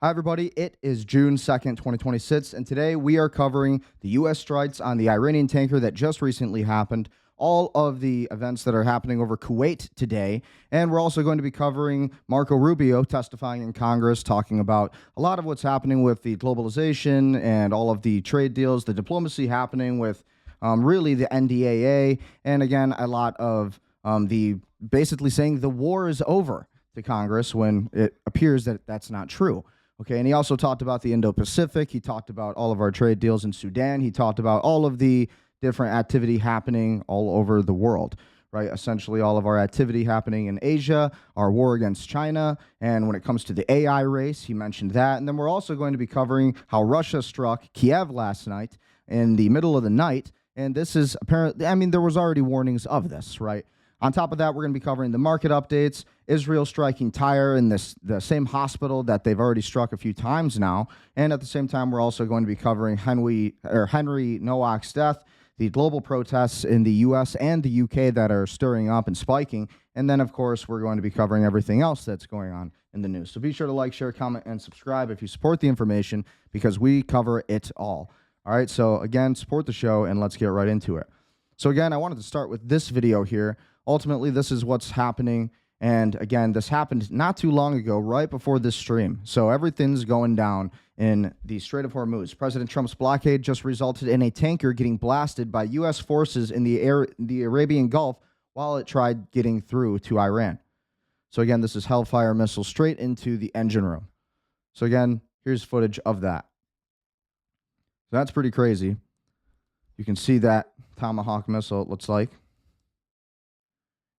Hi, everybody. It is June 2nd, 2026, and today we are covering the U.S. strikes on the Iranian tanker that just recently happened, all of the events that are happening over Kuwait today, and we're also going to be covering Marco Rubio testifying in Congress, talking about a lot of what's happening with the globalization and all of the trade deals, the diplomacy happening with really the NDAA, and again, a lot of the basically saying the war is over to Congress when it appears that that's not true. Okay, and he also talked about the Indo-Pacific. He talked about all of our trade deals in Sudan. He talked about all of the different activity happening all over the world, right? Essentially all of our activity happening in Asia, our war against China, and when it comes to the AI race, he mentioned that. And then we're also going to be covering how Russia struck Kyiv last night in the middle of the night. And this is apparently, I mean, there was already warnings of this, right? On top of that, we're going to be covering the market updates, Israel striking Tyre in the same hospital that they've already struck a few times now. And at the same time, we're also going to be covering Henry Noak's death, the global protests in the U.S. and the U.K. that are stirring up and spiking. And then, of course, we're going to be covering everything else that's going on in the news. So be sure to like, share, comment, and subscribe if you support the information, because we cover it all. All right, so again, support the show, and let's get right into it. So again, I wanted to start with this video here. Ultimately, this is what's happening. And again, this happened not too long ago, right before this stream. So everything's going down in the Strait of Hormuz. President Trump's blockade just resulted in a tanker getting blasted by U.S. forces in the Arabian Gulf while it tried getting through to Iran. So again, this is Hellfire missile straight into the engine room. So again, here's footage of that. So that's pretty crazy. You can see that Tomahawk missile, it looks like.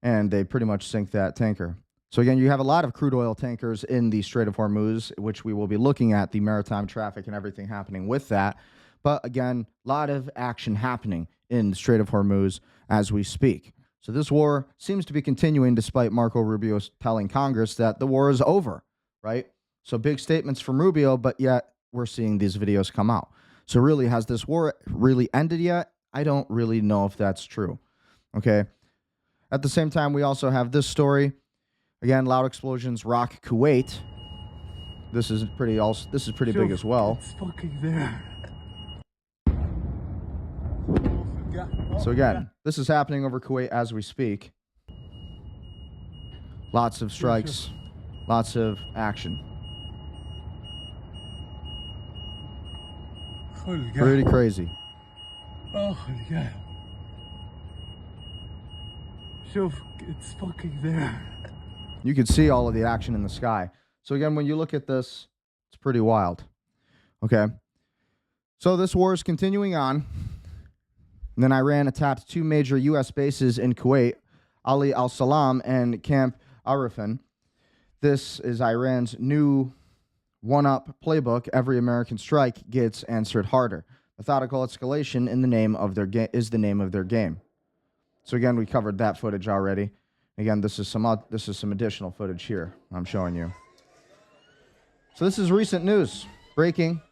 And they pretty much sink that tanker. So again, you have a lot of crude oil tankers in the Strait of Hormuz, which we will be looking at the maritime traffic and everything happening with that. But again, a lot of action happening in the Strait of Hormuz as we speak. So this war seems to be continuing despite Marco Rubio telling Congress that the war is over, right? So big statements from Rubio, but yet we're seeing these videos come out. So really, has this war really ended yet? I don't really know if that's true, okay? At the same time, we also have this story. Again, loud explosions rock Kuwait. This is pretty big as well. It's fucking there. So again, this is happening over Kuwait as we speak. Lots of strikes, lots of action. Pretty crazy. It's fucking there. You can see all of the action in the sky. So again, when you look at this, it's pretty wild. Okay. So this war is continuing on. And then Iran attacked two major U.S. bases in Kuwait, Ali al-Salam and Camp Arifin. This is Iran's new one-up playbook. Every American strike gets answered harder. Methodical escalation in the name of their is the name of their game. So again, we covered that footage already. Again, this is some additional footage here I'm showing you. So this is recent news, breaking.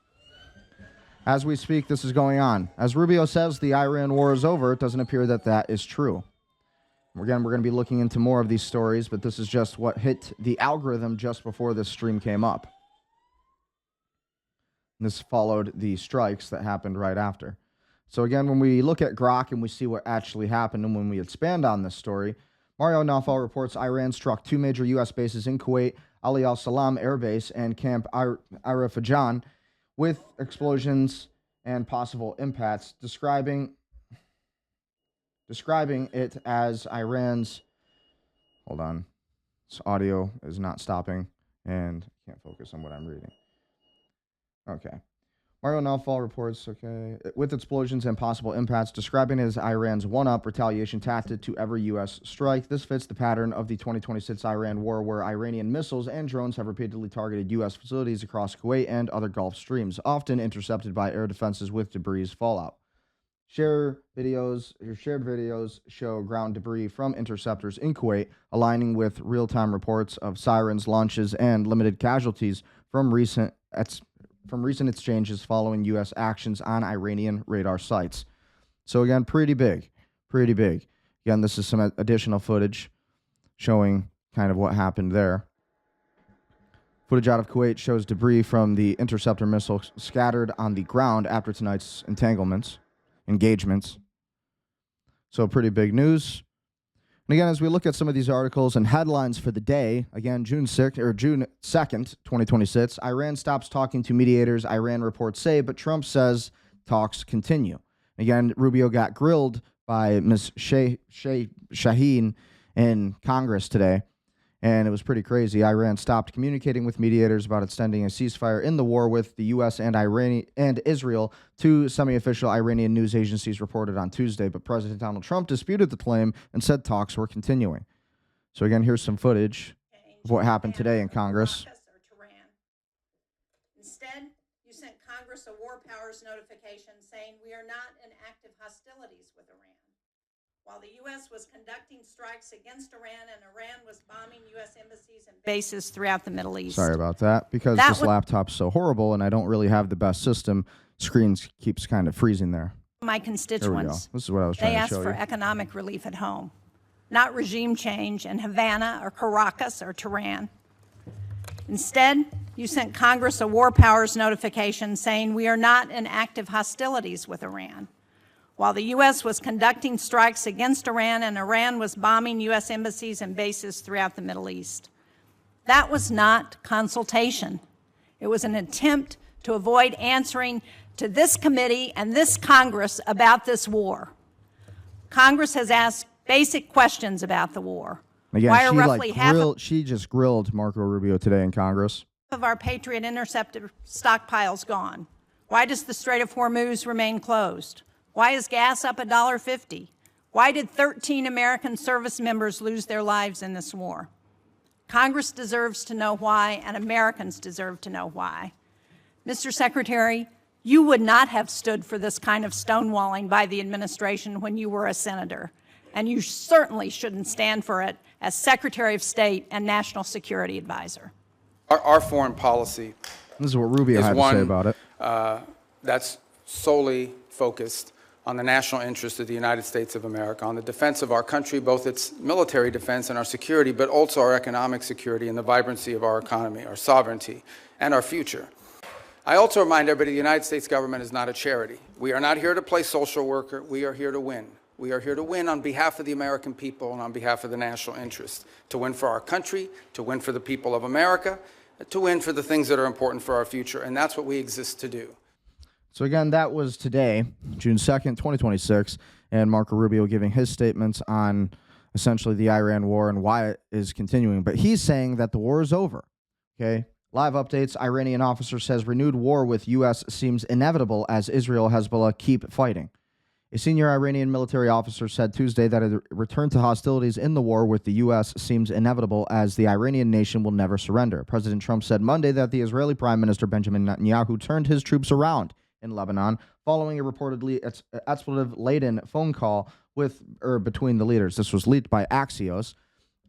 As we speak, this is going on. As Rubio says, the Iran war is over. It doesn't appear that that is true. Again, we're going to be looking into more of these stories, but this is just what hit the algorithm just before this stream came up. This followed the strikes that happened right after. So again, when we look at Grok and we see what actually happened, and when we expand on this story, Mario Naufal reports Iran struck two major U.S. bases in Kuwait, Ali al-Salam Air Base and Camp Arifin, with explosions and possible impacts, describing it as Iran's... Hold on. This audio is not stopping, and I can't focus on what I'm reading. Okay. Mario Naufal reports, with explosions and possible impacts, describing it as Iran's one-up retaliation tactic to every U.S. strike. This fits the pattern of the 2026 Iran war, where Iranian missiles and drones have repeatedly targeted U.S. facilities across Kuwait and other Gulf streams, often intercepted by air defenses with debris fallout. Shared videos show ground debris from interceptors in Kuwait, aligning with real-time reports of sirens, launches, and limited casualties from recent exchanges following U.S. actions on Iranian radar sites. So again, pretty big. Again, this is some additional footage showing kind of what happened there. Footage out of Kuwait shows debris from the interceptor missile scattered on the ground after tonight's engagements. So pretty big news. And again, as we look at some of these articles and headlines for the day, again, June 2nd, 2026, Iran stops talking to mediators, Iran reports say, but Trump says talks continue. Again, Rubio got grilled by Ms. Shaheen in Congress today, and it was pretty crazy. Iran stopped communicating with mediators about extending a ceasefire in the war with the U.S. and Israel, two semi-official Iranian news agencies reported on Tuesday, but President Donald Trump disputed the claim and said talks were continuing. So again, here's some footage of what happened today in Congress. Instead, you sent Congress a war powers notification saying we are not in active hostilities with Iran. While the U.S. was conducting strikes against Iran and Iran was bombing U.S. embassies and bases throughout the Middle East. Sorry about that, because this laptop's so horrible and I don't really have the best system. Screen keeps kind of freezing there. My constituents, this is what I was trying to show you. they asked for economic relief at home, not regime change in Havana or Caracas or Tehran. Instead, you sent Congress a war powers notification saying we are not in active hostilities with Iran. While the U.S. was conducting strikes against Iran and Iran was bombing U.S. embassies and bases throughout the Middle East. That was not consultation. It was an attempt to avoid answering to this committee and this Congress about this war. Congress has asked basic questions about the war. Again, Why are roughly she just grilled Marco Rubio today in Congress. Of our Patriot interceptor stockpiles gone? Why does the Strait of Hormuz remain closed? Why is gas up $1.50? Why did 13 American service members lose their lives in this war? Congress deserves to know why, and Americans deserve to know why. Mr. Secretary, you would not have stood for this kind of stonewalling by the administration when you were a senator, and you certainly shouldn't stand for it as Secretary of State and National Security Advisor. Our foreign policy This is what Rubio had to say about it. That's solely focused on the national interest of the United States of America, on the defense of our country, both its military defense and our security, but also our economic security and the vibrancy of our economy, our sovereignty, and our future. I also remind everybody the United States government is not a charity. We are not here to play social worker. We are here to win. We are here to win on behalf of the American people and on behalf of the national interest, to win for our country, to win for the people of America, to win for the things that are important for our future, and that's what we exist to do. So again, that was today, June 2nd, 2026, and Marco Rubio giving his statements on essentially the Iran war and why it is continuing. But he's saying that the war is over, okay? Live updates, Iranian officer says renewed war with U.S. seems inevitable as Israel Hezbollah keep fighting. A senior Iranian military officer said Tuesday that a return to hostilities in the war with the U.S. seems inevitable as the Iranian nation will never surrender. President Trump said Monday that the Israeli Prime Minister Benjamin Netanyahu turned his troops around in Lebanon following a reportedly expletive-laden phone call between the leaders. This was leaked by Axios.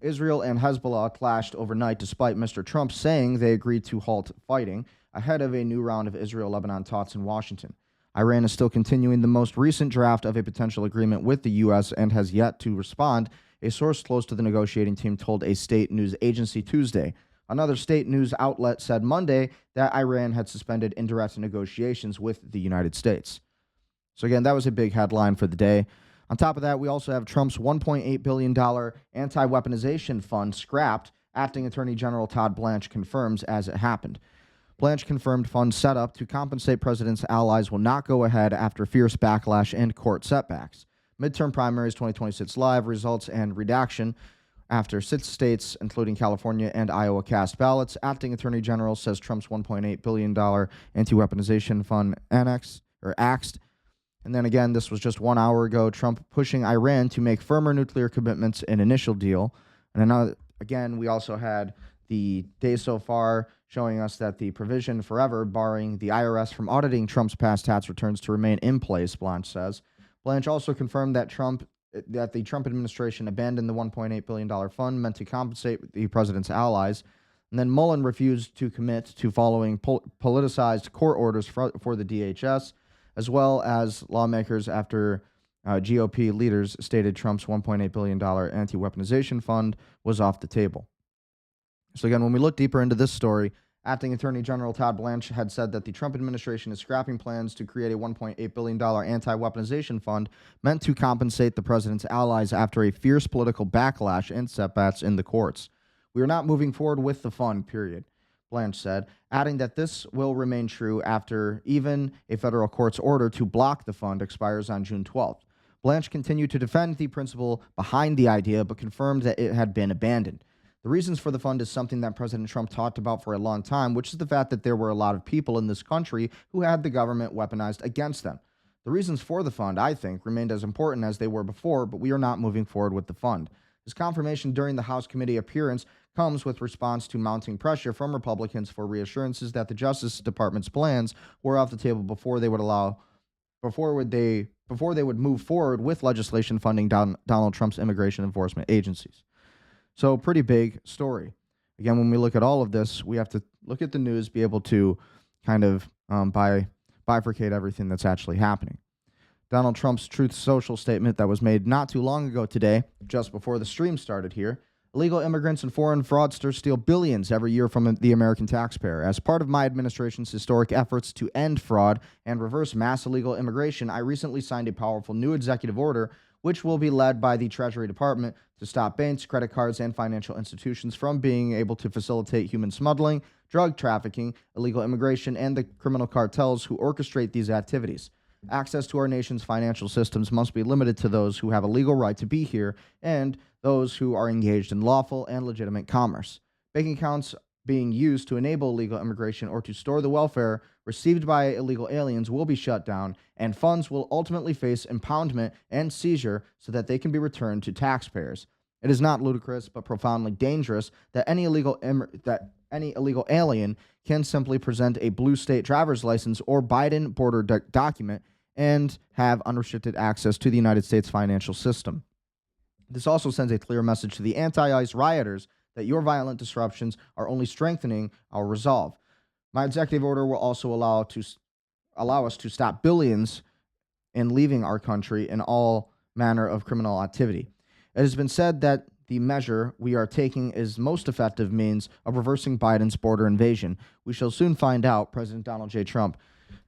Israel and Hezbollah clashed overnight despite Mr. Trump saying they agreed to halt fighting ahead of a new round of Israel-Lebanon talks in Washington. Iran is still continuing the most recent draft of a potential agreement with the U.S. and has yet to respond, a source close to the negotiating team told a state news agency Tuesday. Another state news outlet said Monday that Iran had suspended indirect negotiations with the United States. So again, that was a big headline for the day. On top of that, we also have Trump's $1.8 billion anti-weaponization fund scrapped. Acting Attorney General Todd Blanch confirms as it happened. Blanch confirmed funds set up to compensate president's allies will not go ahead after fierce backlash and court setbacks. Midterm primaries 2026 live results and redaction after 6 states, including California and Iowa, cast ballots. Acting Attorney General says Trump's $1.8 billion anti-weaponization fund axed. And then again, this was just 1 hour ago, Trump pushing Iran to make firmer nuclear commitments in initial deal. And now, again, we also had the day so far showing us that the provision forever barring the IRS from auditing Trump's past tax returns to remain in place, Blanch says. Blanch also confirmed that the Trump administration abandoned the $1.8 billion fund meant to compensate the president's allies. And then Mullen refused to commit to following politicized court orders for the DHS, as well as lawmakers after GOP leaders stated Trump's $1.8 billion anti-weaponization fund was off the table. So again, when we look deeper into this story, Acting Attorney General Todd Blanch had said that the Trump administration is scrapping plans to create a $1.8 billion anti-weaponization fund meant to compensate the president's allies after a fierce political backlash and setbacks in the courts. We are not moving forward with the fund, period, Blanch said, adding that this will remain true after even a federal court's order to block the fund expires on June 12th. Blanch continued to defend the principle behind the idea, but confirmed that it had been abandoned. The reasons for the fund is something that President Trump talked about for a long time, which is the fact that there were a lot of people in this country who had the government weaponized against them. The reasons for the fund, I think, remained as important as they were before, but we are not moving forward with the fund. This confirmation during the House committee appearance comes with response to mounting pressure from Republicans for reassurances that the Justice Department's plans were off the table before they would move forward with legislation funding Donald Trump's immigration enforcement agencies. So pretty big story. Again, when we look at all of this, we have to look at the news, be able to kind of bifurcate everything that's actually happening. Donald Trump's Truth Social statement that was made not too long ago today, just before the stream started here. Illegal immigrants and foreign fraudsters steal billions every year from the American taxpayer. As part of my administration's historic efforts to end fraud and reverse mass illegal immigration, I recently signed a powerful new executive order which will be led by the Treasury Department to stop banks, credit cards, and financial institutions from being able to facilitate human smuggling, drug trafficking, illegal immigration, and the criminal cartels who orchestrate these activities. Access to our nation's financial systems must be limited to those who have a legal right to be here and those who are engaged in lawful and legitimate commerce. Bank accounts being used to enable illegal immigration or to store the welfare received by illegal aliens will be shut down, and funds will ultimately face impoundment and seizure so that they can be returned to taxpayers. It is not ludicrous, but profoundly dangerous that any illegal alien can simply present a blue state driver's license or Biden border document and have unrestricted access to the United States financial system. This also sends a clear message to the anti-ICE rioters that your violent disruptions are only strengthening our resolve. My executive order will also allow us to stop billions in leaving our country in all manner of criminal activity. It has been said that the measure we are taking is most effective means of reversing Biden's border invasion. We shall soon find out, President Donald J. Trump.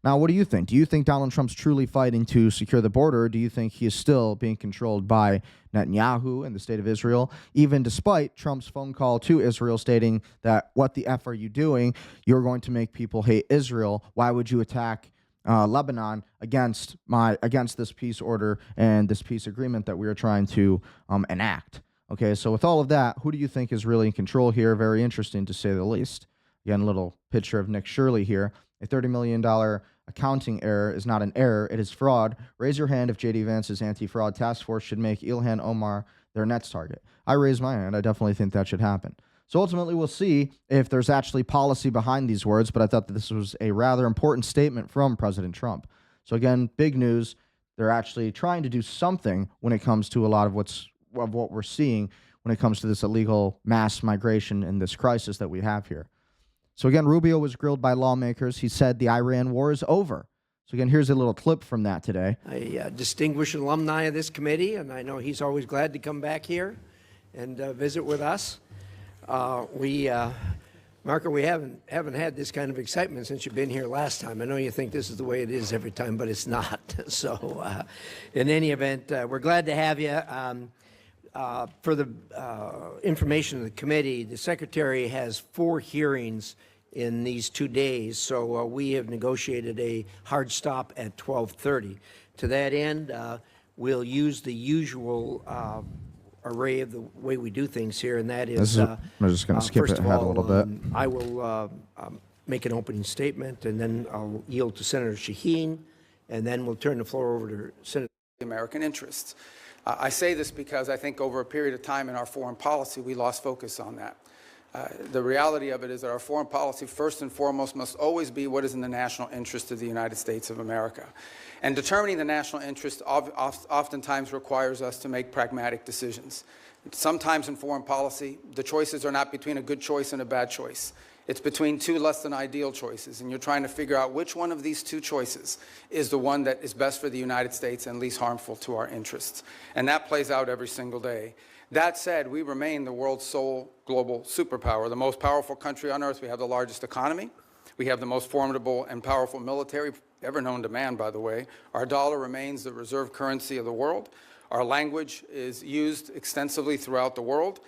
Now, what do you think? Do you think Donald Trump's truly fighting to secure the border, or do you think he is still being controlled by Netanyahu and the state of Israel, even despite Trump's phone call to Israel stating that, what the F are you doing? You're going to make people hate Israel. Why would you attack Lebanon against this peace order and this peace agreement that we are trying to enact? Okay, so with all of that, who do you think is really in control here? Very interesting, to say the least. Again, a little picture of Nick Shirley here. A $30 million accounting error is not an error, it is fraud. Raise your hand if J.D. Vance's anti-fraud task force should make Ilhan Omar their next target. I raise my hand. I definitely think that should happen. So ultimately, we'll see if there's actually policy behind these words, but I thought that this was a rather important statement from President Trump. So again, big news. They're actually trying to do something when it comes to a lot of what we're seeing when it comes to this illegal mass migration and this crisis that we have here. So again, Rubio was grilled by lawmakers. He said the Iran war is over. So again, here's a little clip from that today. A distinguished alumni of this committee, and I know he's always glad to come back here and visit with us. Marco, we haven't had this kind of excitement since you've been here last time. I know you think this is the way it is every time, but it's not. So in any event, we're glad to have you. For the information of the committee, the Secretary has 4 hearings in these 2 days, so we have negotiated a hard stop at 12:30. To that end, we'll use the usual array of the way we do things here, and that is, I'm just going to skip it ahead a little bit. I will make an opening statement, and then I'll yield to Senator Shaheen, and then we'll turn the floor over to Senator. American interests. I say this because I think over a period of time in our foreign policy, we lost focus on that. The reality of it is that our foreign policy, first and foremost, must always be what is in the national interest of the United States of America. And determining the national interest oftentimes requires us to make pragmatic decisions. Sometimes in foreign policy, the choices are not between a good choice and a bad choice. It's between 2 less than ideal choices, and you're trying to figure out which one of these 2 choices is the one that is best for the United States and least harmful to our interests. And that plays out every single day. That said, we remain the world's sole global superpower, the most powerful country on earth. We have the largest economy. We have the most formidable and powerful military ever known to man, by the way. Our dollar remains the reserve currency of the world. Our language is used extensively throughout the world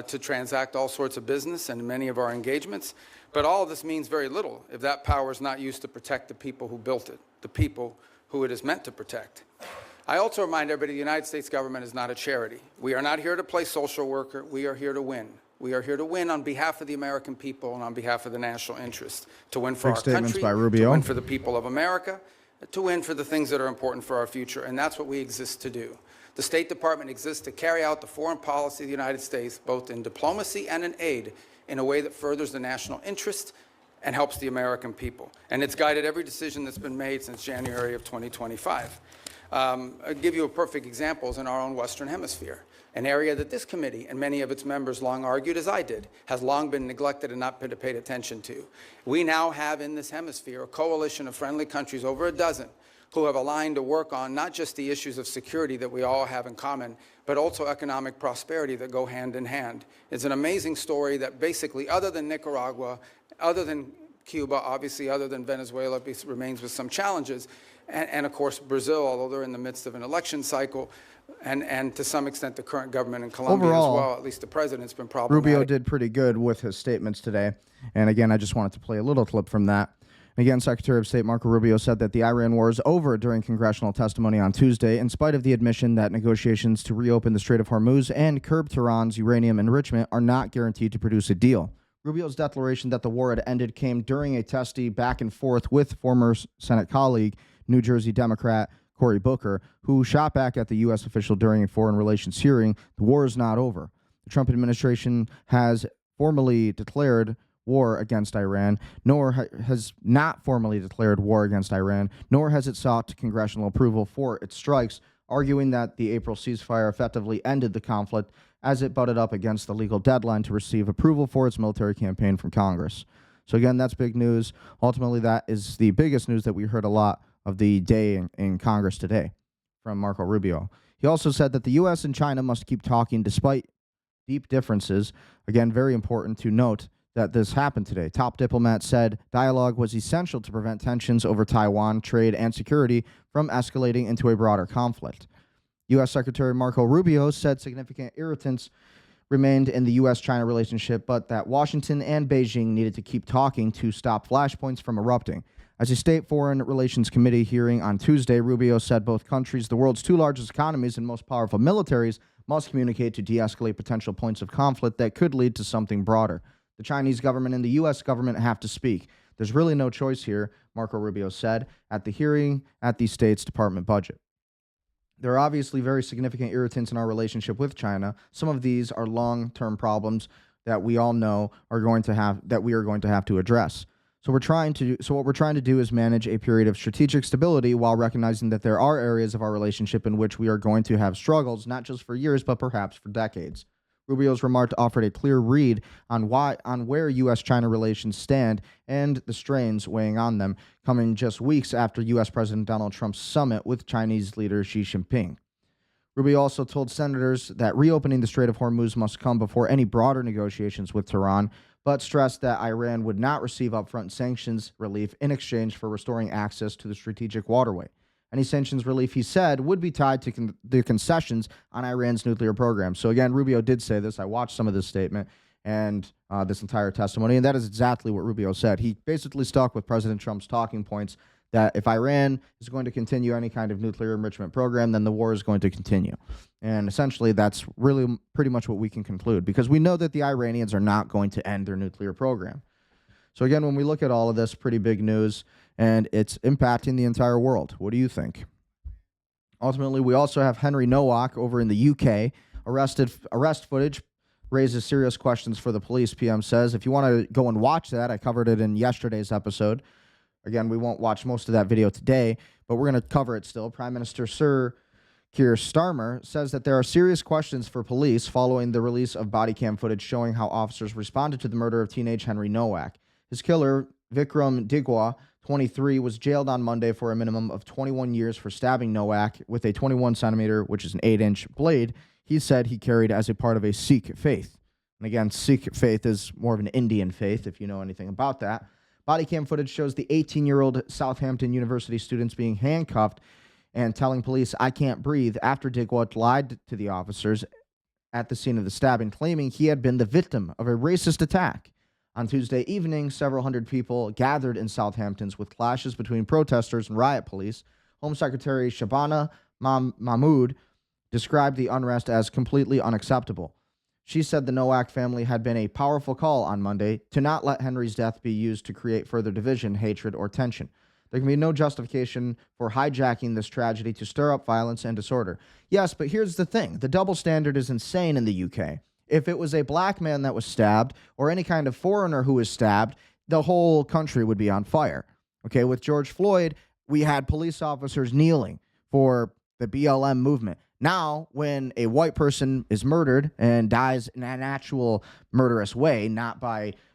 to transact all sorts of business and many of our engagements. But all of this means very little if that power is not used to protect the people who built it, the people who it is meant to protect. I also remind everybody the United States government is not a charity. We are not here to play social worker. We are here to win. We are here to win on behalf of the American people and on behalf of the national interest, to win for our country, by Rubio. to win for the people of America, to win for the things that are important for our future, and that's what we exist to do. The State Department exists to carry out the foreign policy of the United States, both in diplomacy and in aid, in a way that furthers the national interest and helps the American people. And it's guided every decision that's been made since January of 2025. I'll give you a perfect example in our own Western Hemisphere, an area that this committee and many of its members long argued, as I did, has long been neglected and not been paid attention to. We now have in this hemisphere a coalition of friendly countries, over a dozen, who have aligned to work on not just the issues of security that we all have in common, but also economic prosperity that go hand in hand. It's an amazing story that basically, other than Nicaragua, other than Cuba, obviously other than Venezuela, remains with some challenges, and of course Brazil, although they're in the midst of an election cycle, and to some extent the current government in Colombia Overall, as well, at least the president's been problematic. Rubio did pretty good with his statements today. And again, I just wanted to play a little clip from that. Again, Secretary of State Marco Rubio said that the Iran war is over during congressional testimony on Tuesday, in spite of the admission that negotiations to reopen the Strait of Hormuz and curb Tehran's uranium enrichment are not guaranteed to produce a deal. Rubio's declaration that the war had ended came during a testy back and forth with former Senate colleague, New Jersey Democrat Cory Booker, who shot back at the U.S. official during a foreign relations hearing. The war is not over. The Trump administration has formally declared war against Iran, nor has not formally declared war against Iran, nor has it sought congressional approval for its strikes, arguing that the April ceasefire effectively ended the conflict as it butted up against the legal deadline to receive approval for its military campaign from Congress. So again, that's big news. Ultimately, that is the biggest news that we heard a lot of the day in Congress today from Marco Rubio. He also said that the U.S. and China must keep talking despite deep differences. Again, very important to note that this happened today. Top diplomat said dialogue was essential to prevent tensions over Taiwan, trade, and security from escalating into a broader conflict. U.S. Secretary Marco Rubio said significant irritants remained in the U.S.-China relationship, but that Washington and Beijing needed to keep talking to stop flashpoints from erupting. As a State Foreign Relations Committee hearing on Tuesday, Rubio said both countries, the world's two largest economies and most powerful militaries, must communicate to de-escalate potential points of conflict that could lead to something broader. The Chinese government and the U.S. government have to speak. There's really no choice here, Marco Rubio said at the hearing at the State's Department budget. There are obviously very significant irritants in our relationship with China. Some of these are long-term problems that we all know are going to have that we are going to have to address. So what we're trying to do is manage a period of strategic stability while recognizing that there are areas of our relationship in which we are going to have struggles, not just for years, but perhaps for decades. Rubio's remark offered a clear read on where U.S.-China relations stand and the strains weighing on them, coming just weeks after U.S. President Donald Trump's summit with Chinese leader Xi Jinping. Rubio also told senators that reopening the Strait of Hormuz must come before any broader negotiations with Tehran, but stressed that Iran would not receive upfront sanctions relief in exchange for restoring access to the strategic waterway. Any sanctions relief, he said, would be tied to the concessions on Iran's nuclear program. So again, Rubio did say this. I watched some of this statement and this entire testimony, and that is exactly what Rubio said. He basically stuck with President Trump's talking points that if Iran is going to continue any kind of nuclear enrichment program, then the war is going to continue. And essentially, that's really pretty much what we can conclude, because we know that the Iranians are not going to end their nuclear program. So again, when we look at all of this, pretty big news, and it's impacting the entire world. What do you think? Ultimately, we also have Henry Noak over in the UK. Arrest footage raises serious questions for the police, PM says. If you want to go and watch that, I covered it in yesterday's episode. Again, we won't watch most of that video today, but we're going to cover it still. Prime Minister Sir Keir Starmer says that there are serious questions for police following the release of body cam footage showing how officers responded to the murder of teenage Henry Noak. His killer, Vikram Digwa, 23, was jailed on Monday for a minimum of 21 years for stabbing Noak with a 21 centimeter, which is an 8-inch blade he said he carried as a part of a Sikh faith. And again, Sikh faith is more of an Indian faith, if you know anything about that. Body cam footage shows the 18-year-old Southampton University students being handcuffed and telling police, "I can't breathe," after Digwat lied to the officers at the scene of the stabbing, claiming he had been the victim of a racist attack. On Tuesday evening, several hundred people gathered in Southampton with clashes between protesters and riot police. Home Secretary Shabana Mahmood described the unrest as completely unacceptable. She said the Noak family had been a powerful call on Monday to not let Henry's death be used to create further division, hatred, or tension. There can be no justification for hijacking this tragedy to stir up violence and disorder. Yes, but here's the thing. The double standard is insane in the UK. If it was a black man that was stabbed or any kind of foreigner who was stabbed, the whole country would be on fire. Okay, with George Floyd, we had police officers kneeling for the BLM movement. Now, when a white person is murdered and dies in an actual murderous way,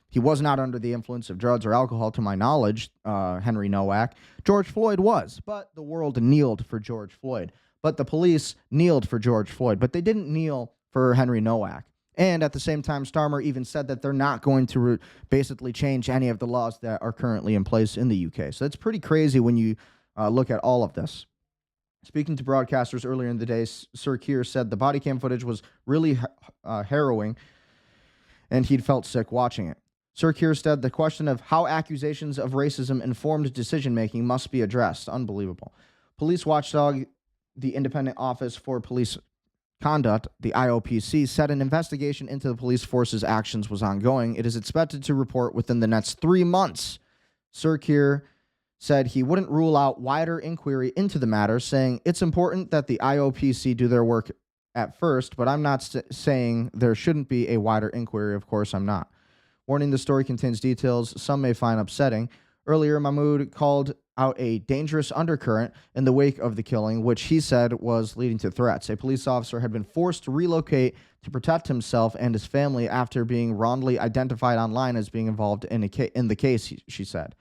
he was not under the influence of drugs or alcohol, to my knowledge, Henry Noak. George Floyd was, but the world kneeled for George Floyd. But the police kneeled for George Floyd, but they didn't kneel for Henry Noak. And at the same time, Starmer even said that they're not going to basically change any of the laws that are currently in place in the UK. So it's pretty crazy when you look at all of this. Speaking to broadcasters earlier in the day, Sir Keir said the body cam footage was really harrowing, and he'd felt sick watching it. Sir Keir said the question of how accusations of racism informed decision-making must be addressed. Unbelievable. Police watchdog, the Independent Office for Police Conduct, the IOPC, said an investigation into the police force's actions was ongoing. It is expected to report within the next 3 months. Sir Keir said he wouldn't rule out wider inquiry into the matter, saying it's important that the IOPC do their work at first, but I'm not saying there shouldn't be a wider inquiry. Of course, I'm not. Warning, the story contains details some may find upsetting. Earlier, Mahmood called out a dangerous undercurrent in the wake of the killing, which he said was leading to threats. A police officer had been forced to relocate to protect himself and his family after being wrongly identified online as being involved in the case, she said.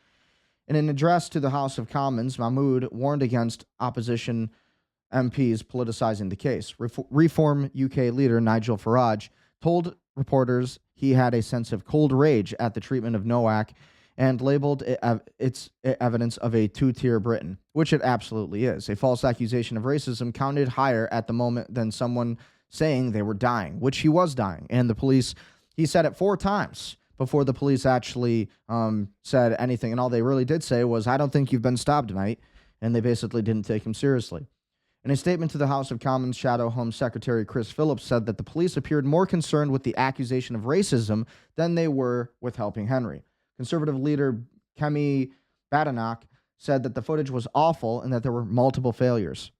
In an address to the House of Commons, Mahmood warned against opposition MPs politicizing the case. Reform UK leader Nigel Farage told reporters he had a sense of cold rage at the treatment of Noak and labeled it evidence of a two-tier Britain, which it absolutely is. A false accusation of racism counted higher at the moment than someone saying they were dying, which he was dying. And the police, he said it 4 times before the police actually said anything. And all they really did say was, "I don't think you've been stabbed tonight." And they basically didn't take him seriously. In a statement to the House of Commons, Shadow Home Secretary Chris Phillips said that the police appeared more concerned with the accusation of racism than they were with helping Henry. Conservative leader Kemi Badenoch said that the footage was awful and that there were multiple failures.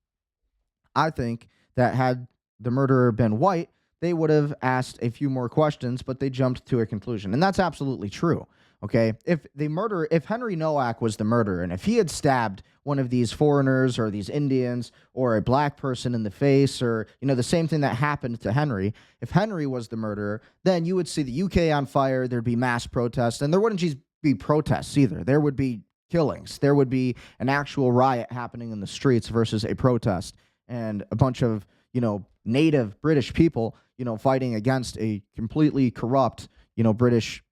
I think that had the murderer been white, they would have asked a few more questions, but they jumped to a conclusion. And that's absolutely true. Okay, if Henry Noak was the murderer, and if he had stabbed one of these foreigners or these Indians or a black person in the face, or, the same thing that happened to Henry, if Henry was the murderer, then you would see the UK on fire, there'd be mass protests, and there wouldn't just be protests either. There would be killings. There would be an actual riot happening in the streets versus a protest, and a bunch of, native British people, fighting against a completely corrupt, British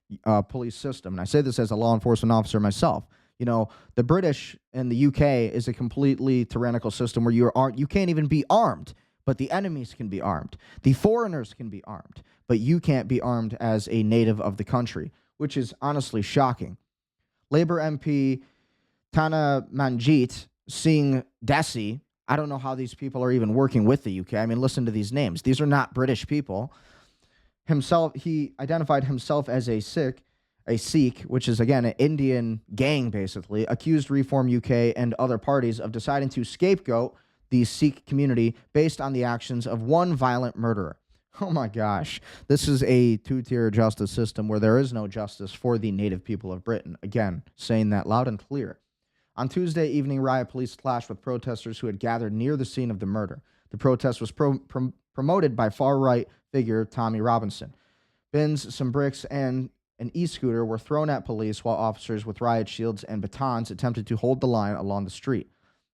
police system. And I say this as a law enforcement officer myself. The British and the UK is a completely tyrannical system where you can't even be armed, but the enemies can be armed. The foreigners can be armed, but you can't be armed as a native of the country, which is honestly shocking. Labour MP Tana Manjit Singh Desi, I don't know how these people are even working with the UK. I mean, listen to these names. These are not British people. He identified himself as a Sikh, which is, again, an Indian gang, basically, accused Reform UK and other parties of deciding to scapegoat the Sikh community based on the actions of one violent murderer. Oh my gosh. This is a two-tier justice system where there is no justice for the native people of Britain. Again, saying that loud and clear. On Tuesday evening, riot police clashed with protesters who had gathered near the scene of the murder. The protest was promoted by far-right figure Tommy Robinson. Bins, some bricks, and an e-scooter were thrown at police while officers with riot shields and batons attempted to hold the line along the street.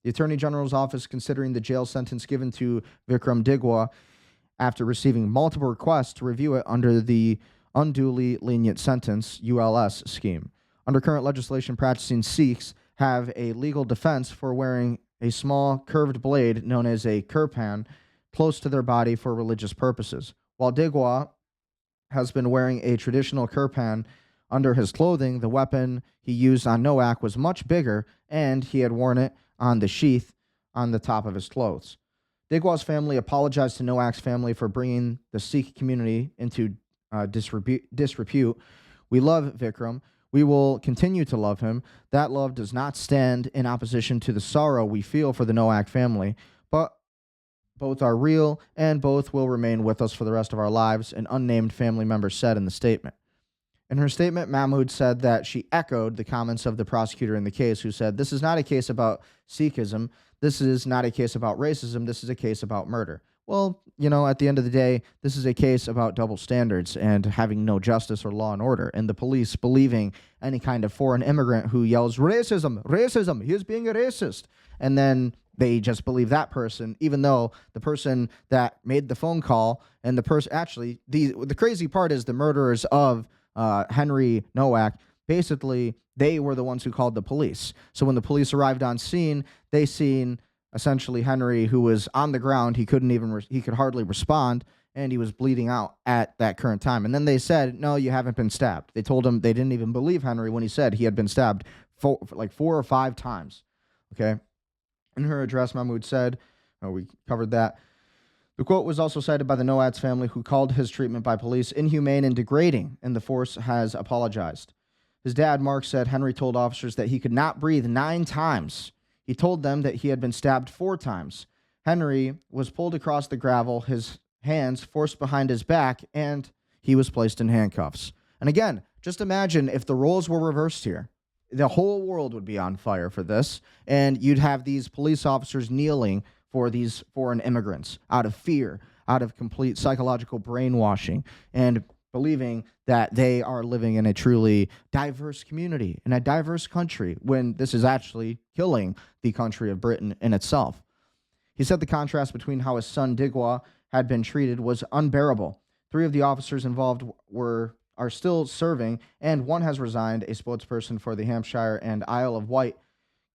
The Attorney General's office considering the jail sentence given to Vikram Digwa after receiving multiple requests to review it under the unduly lenient sentence ULS scheme. Under current legislation, practicing Sikhs have a legal defense for wearing a small curved blade known as a kirpan close to their body for religious purposes. While Digwa has been wearing a traditional kirpan under his clothing, the weapon he used on Noak was much bigger, and he had worn it on the sheath on the top of his clothes. Digwa's family apologized to Noak's family for bringing the Sikh community into disrepute. We love Vikram. We will continue to love him. That love does not stand in opposition to the sorrow we feel for the Noak family, but both are real and both will remain with us for the rest of our lives, an unnamed family member said in the statement. In her statement, Mahmood said that she echoed the comments of the prosecutor in the case, who said, "This is not a case about Sikhism. This is not a case about racism. This is a case about murder." Well, at the end of the day, this is a case about double standards and having no justice or law and order, and the police believing any kind of foreign immigrant who yells, "Racism, racism, he is being a racist," and then they just believe that person, even though the person that made the phone call and the person, actually, the crazy part is the murderers of Henry Noak, basically, they were the ones who called the police. So when the police arrived on scene, they seen essentially Henry, who was on the ground. He could hardly respond, and he was bleeding out at that current time. And then they said, "No, you haven't been stabbed." They told him they didn't even believe Henry when he said he had been stabbed like 4 or 5 times. Okay. In her address, Mahmood said, we covered that. The quote was also cited by the Noak's family, who called his treatment by police inhumane and degrading, and the force has apologized. His dad, Mark, said Henry told officers that he could not breathe 9 times. He told them that he had been stabbed 4 times. Henry was pulled across the gravel, his hands forced behind his back, and he was placed in handcuffs. And again, just imagine if the roles were reversed here. The whole world would be on fire for this, and you'd have these police officers kneeling for these foreign immigrants out of fear, out of complete psychological brainwashing, and believing that they are living in a truly diverse community, in a diverse country, when this is actually killing the country of Britain in itself. He said the contrast between how his son Digwa had been treated was unbearable. 3 of the officers involved are still serving, and 1 has resigned, a spokesperson for the Hampshire and Isle of Wight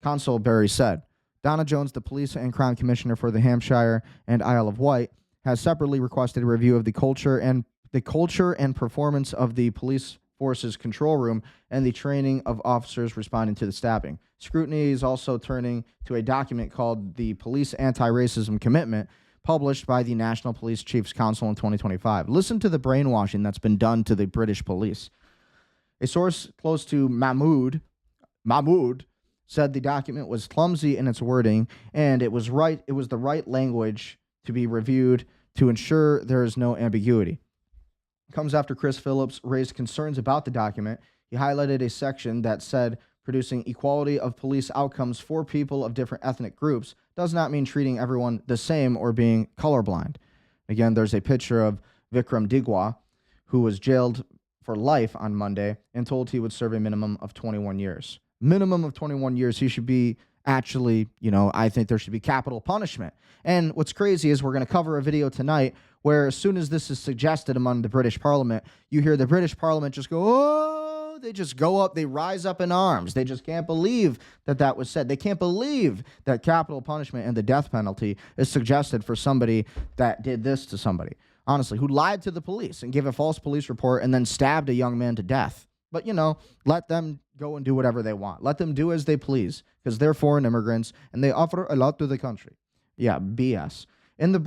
Consul Barry said. Donna Jones, the police and crime commissioner for the Hampshire and Isle of Wight, has separately requested a review of the culture and performance of the police force's control room and the training of officers responding to the stabbing. Scrutiny is also turning to a document called the Police Anti-Racism Commitment, published by the National Police Chiefs Council in 2025. Listen to the brainwashing that's been done to the British police. A source close to Mahmood said the document was clumsy in its wording, and it was the right language to be reviewed to ensure there is no ambiguity. It comes after Chris Phillips raised concerns about the document. He highlighted a section that said producing equality of police outcomes for people of different ethnic groups does not mean treating everyone the same or being colorblind. Again, there's a picture of Vikram Digwa, who was jailed for life on Monday and told he would serve a minimum of 21 years. Minimum of 21 years. He should be actually, I think there should be capital punishment. And what's crazy is we're going to cover a video tonight where as soon as this is suggested among the British Parliament, you hear the British Parliament just go, "Oh," they just go up, they rise up in arms. They just can't believe that was said. They can't believe that capital punishment and the death penalty is suggested for somebody that did this to somebody, honestly, who lied to the police and gave a false police report and then stabbed a young man to death. But, let them go and do whatever they want. Let them do as they please, because they're foreign immigrants and they offer a lot to the country. Yeah, BS. In the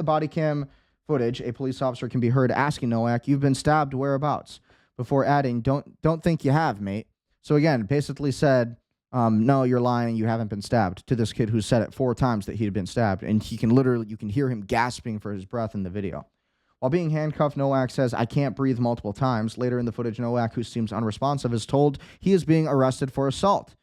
body cam footage, a police officer can be heard asking Noak, "You've been stabbed, whereabouts?" before adding, "Don't think you have, mate." So again, basically said, "No, you're lying. You haven't been stabbed," to this kid who said it 4 times that he had been stabbed. And you can hear him gasping for his breath in the video. While being handcuffed, Noak says, "I can't breathe" multiple times. Later in the footage, Noak, who seems unresponsive, is told he is being arrested for assault.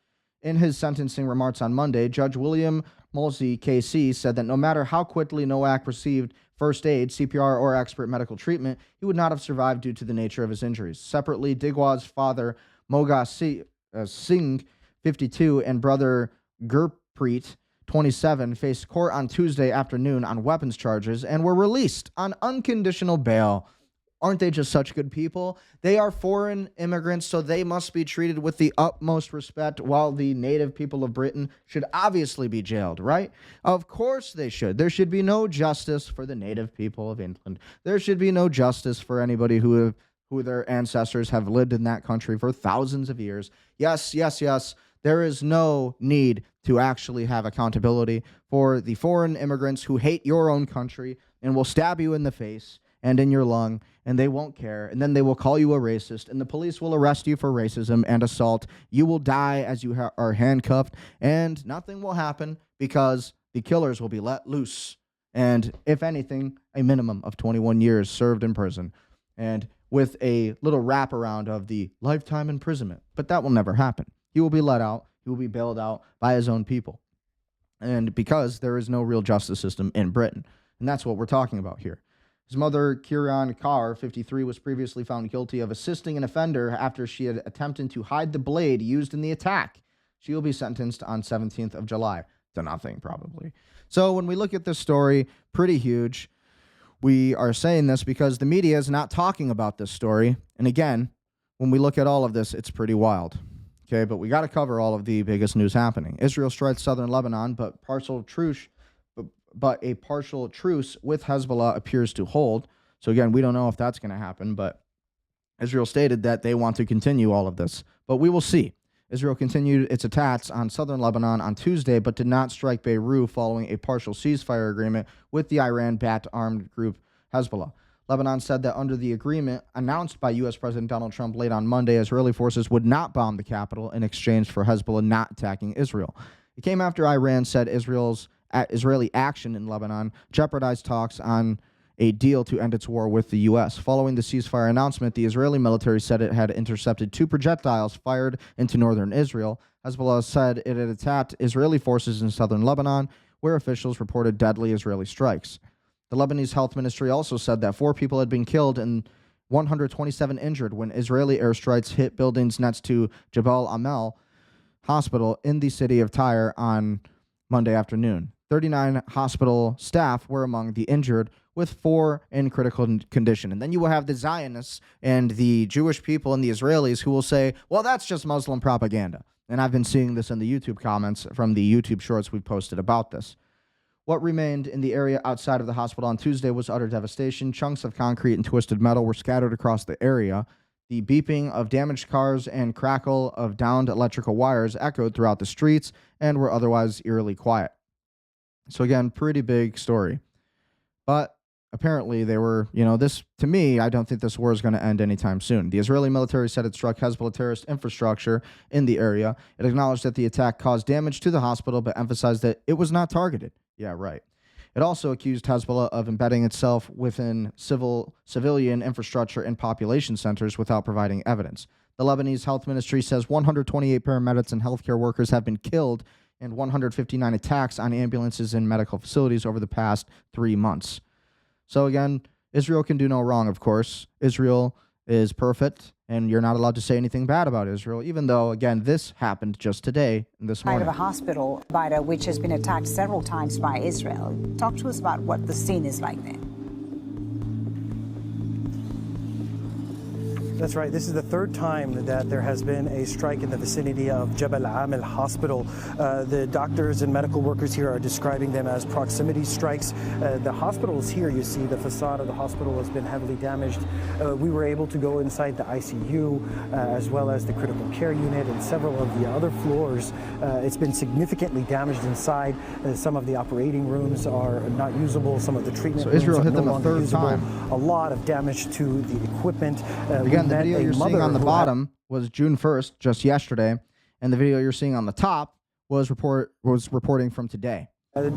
In his sentencing remarks on Monday, Judge William Molsey, KC, said that no matter how quickly Noak received first aid, CPR, or expert medical treatment, he would not have survived due to the nature of his injuries. Separately, Digwa's father, Moga Singh, 52, and brother Gurpreet, 27, faced court on Tuesday afternoon on weapons charges and were released on unconditional bail. Aren't they just such good people? They are foreign immigrants, so they must be treated with the utmost respect, while the native people of Britain should obviously be jailed, right? Of course they should. There should be no justice for the native people of England. There should be no justice for anybody who their ancestors have lived in that country for thousands of years. Yes, yes, yes. There is no need to actually have accountability for the foreign immigrants who hate your own country and will stab you in the face and in your lung, and they won't care, and then they will call you a racist, and the police will arrest you for racism and assault. You will die as you are handcuffed, and nothing will happen because the killers will be let loose. And if anything, a minimum of 21 years served in prison, and with a little wraparound of the lifetime imprisonment. But that will never happen. He will be let out. He will be bailed out by his own people. And because there is no real justice system in Britain. And that's what we're talking about here. His mother, Kieran Carr, 53, was previously found guilty of assisting an offender after she had attempted to hide the blade used in the attack. She will be sentenced on 17th of July to nothing, probably. So when we look at this story, pretty huge. We are saying this because the media is not talking about this story. And again, when we look at all of this, it's pretty wild. Okay, but we got to cover all of the biggest news happening. Israel strikes southern Lebanon, but a partial truce with Hezbollah appears to hold. So again, we don't know if that's going to happen, but Israel stated that they want to continue all of this. But we will see. Israel continued its attacks on southern Lebanon on Tuesday, but did not strike Beirut following a partial ceasefire agreement with the Iran-backed armed group Hezbollah. Lebanon said that under the agreement announced by U.S. President Donald Trump late on Monday, Israeli forces would not bomb the capital in exchange for Hezbollah not attacking Israel. It came after Iran said Israeli action in Lebanon jeopardized talks on a deal to end its war with the U.S. Following the ceasefire announcement, the Israeli military said it had intercepted 2 projectiles fired into northern Israel. Hezbollah said it had attacked Israeli forces in southern Lebanon, where officials reported deadly Israeli strikes. The Lebanese health ministry also said that 4 people had been killed and 127 injured when Israeli airstrikes hit buildings next to Jebel Amel Hospital in the city of Tyre on Monday afternoon. 39 hospital staff were among the injured, with 4 in critical condition. And then you will have the Zionists and the Jewish people and the Israelis who will say, well, that's just Muslim propaganda. And I've been seeing this in the YouTube comments from the YouTube shorts we've posted about this. What remained in the area outside of the hospital on Tuesday was utter devastation. Chunks of concrete and twisted metal were scattered across the area. The beeping of damaged cars and crackle of downed electrical wires echoed throughout the streets and were otherwise eerily quiet. So again, pretty big story. But apparently they were, this, to me, I don't think this war is going to end anytime soon. The Israeli military said it struck Hezbollah terrorist infrastructure in the area. It acknowledged that the attack caused damage to the hospital, but emphasized that it was not targeted. Yeah, right. It also accused Hezbollah of embedding itself within civilian infrastructure and population centers without providing evidence. The Lebanese health ministry says 128 paramedics and healthcare workers have been killed and 159 attacks on ambulances and medical facilities over the past 3 months. So again, Israel can do no wrong, of course. Israel is perfect, and you're not allowed to say anything bad about Israel, even though, again, this happened just today, this morning. Of a hospital, which has been attacked several times by Israel. Talk to us about what the scene is like there. That's right. This is the 3rd time that there has been a strike in the vicinity of Jebel Amel Hospital. The doctors and medical workers here are describing them as proximity strikes. The hospital is here. You see the facade of the hospital has been heavily damaged. We were able to go inside the ICU as well as the critical care unit and several of the other floors. It's been significantly damaged inside. Some of the operating rooms are not usable. Some of the treatment rooms Israel are hit no them a longer 3rd usable. time. A lot of damage to the equipment. Again, the video you're seeing on the bottom was June 1st, just yesterday, and the video you're seeing on the top was reporting from today. An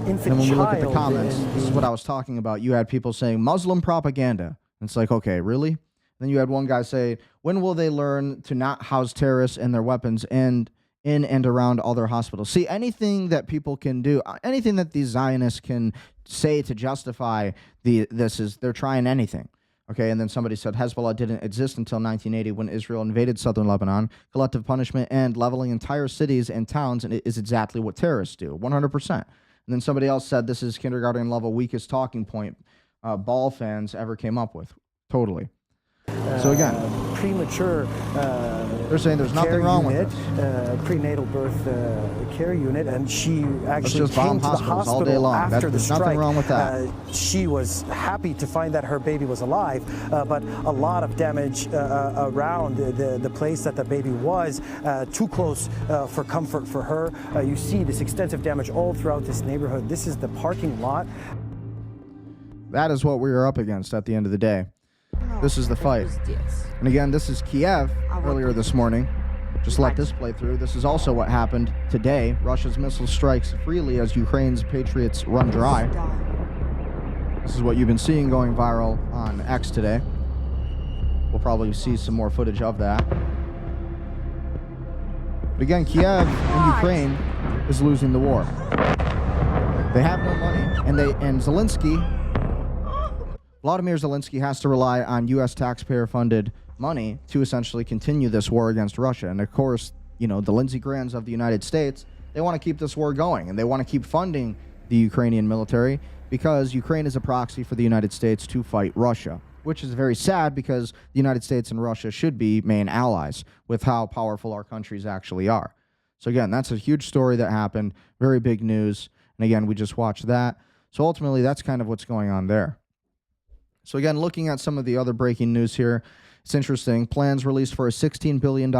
infant and when we look child at the comments, this is what I was talking about. You had people saying Muslim propaganda. And it's like, okay, really? Then you had one guy say, when will they learn to not house terrorists and their weapons and in and around all their hospitals? See, anything that people can do, anything that these Zionists can say to justify they're trying anything. Okay, and then somebody said Hezbollah didn't exist until 1980 when Israel invaded southern Lebanon. Collective punishment and leveling entire cities and towns, and it is exactly what terrorists do, 100%. And then somebody else said this is kindergarten level weakest talking point ball fans ever came up with. Totally. So again, premature. They're saying there's nothing wrong with this. Prenatal birth care unit, and she actually just bomb came to the hospitals all day hospital long. after the There's strike. nothing wrong with that. She was happy to find that her baby was alive, but a lot of damage around the place that the baby was. Too close for comfort for her. You see this extensive damage all throughout this neighborhood. This is the parking lot. That is what we are up against at the end of the day. This is the fight. And again, this is Kyiv earlier this morning. Just let this play through. This is also what happened today. Russia's missile strikes freely as Ukraine's patriots run dry. This is what you've been seeing going viral on X today. We'll probably see some more footage of that. But again, Kyiv and Ukraine is losing the war. They have no money, and Vladimir Zelensky has to rely on U.S. taxpayer-funded money to essentially continue this war against Russia. And of course, you know, the Lindsey Grahams of the United States, they want to keep this war going, and they want to keep funding the Ukrainian military because Ukraine is a proxy for the United States to fight Russia, which is very sad because the United States and Russia should be main allies with how powerful our countries actually are. So again, that's a huge story that happened, very big news. And again, we just watched that. So ultimately, that's kind of what's going on there. So again, looking at some of the other breaking news here, it's interesting. Plans released for a $16 billion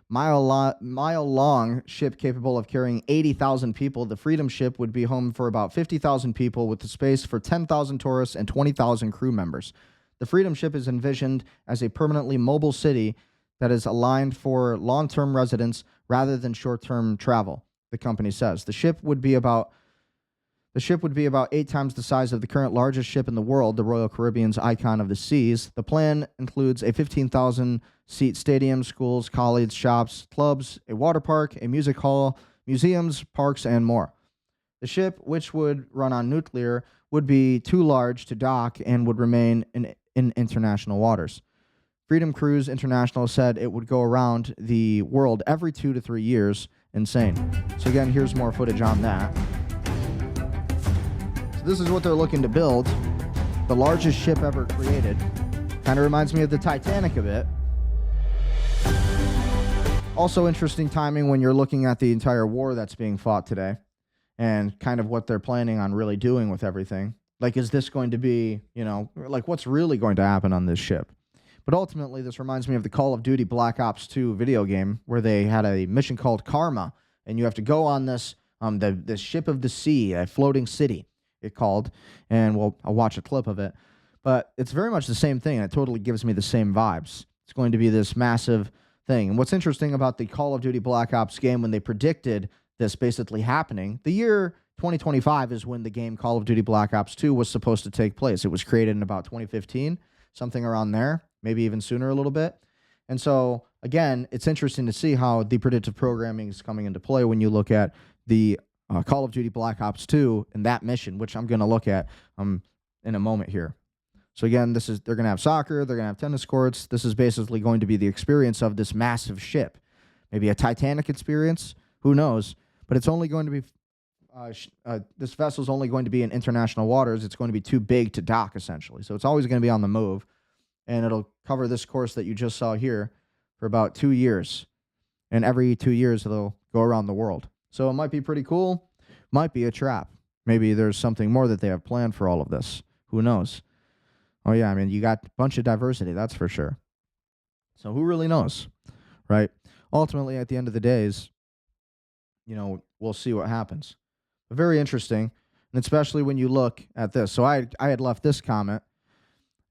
mile-long ship capable of carrying 80,000 people. The Freedom ship would be home for about 50,000 people with the space for 10,000 tourists and 20,000 crew members. The Freedom ship is envisioned as a permanently mobile city that is aligned for long-term residents rather than short-term travel, the company says. The ship would be about 8 times the size of the current largest ship in the world, the Royal Caribbean's Icon of the Seas. The plan includes a 15,000-seat stadium, schools, colleges, shops, clubs, a water park, a music hall, museums, parks, and more. The ship, which would run on nuclear, would be too large to dock and would remain in international waters. Freedom Cruise International said it would go around the world every 2 to 3 years. Insane. So again, here's more footage on that. This is what they're looking to build. The largest ship ever created. Kind of reminds me of the Titanic a bit. Also interesting timing when you're looking at the entire war that's being fought today and kind of what they're planning on really doing with everything. Like, is this going to be, you know, like what's really going to happen on this ship? But ultimately, this reminds me of the Call of Duty Black Ops 2 video game where they had a mission called Karma, and you have to go on this the ship of the sea, a floating city. It called, and I'll watch a clip of it. But it's very much the same thing, and it totally gives me the same vibes. It's going to be this massive thing. And what's interesting about the Call of Duty Black Ops game, when they predicted this basically happening, the year 2025 is when the game Call of Duty Black Ops 2 was supposed to take place. It was created in about 2015, something around there, maybe even sooner a little bit. And so, again, it's interesting to see how the predictive programming is coming into play when you look at the Call of Duty Black Ops 2 and that mission, which I'm going to look at in a moment here. So again, they're going to have soccer, they're going to have tennis courts. This is basically going to be the experience of this massive ship. Maybe a Titanic experience, who knows? But it's only going to be, this vessel's only going to be in international waters. It's going to be too big to dock, essentially. So it's always going to be on the move. And it'll cover this course that you just saw here for about 2 years. And every 2 years, it'll go around the world. So it might be pretty cool, might be a trap. Maybe there's something more that they have planned for all of this. Who knows? Oh, yeah, I mean, you got a bunch of diversity, that's for sure. So who really knows, right? Ultimately, at the end of the days, you know, we'll see what happens. But very interesting, and especially when you look at this. So I had left this comment.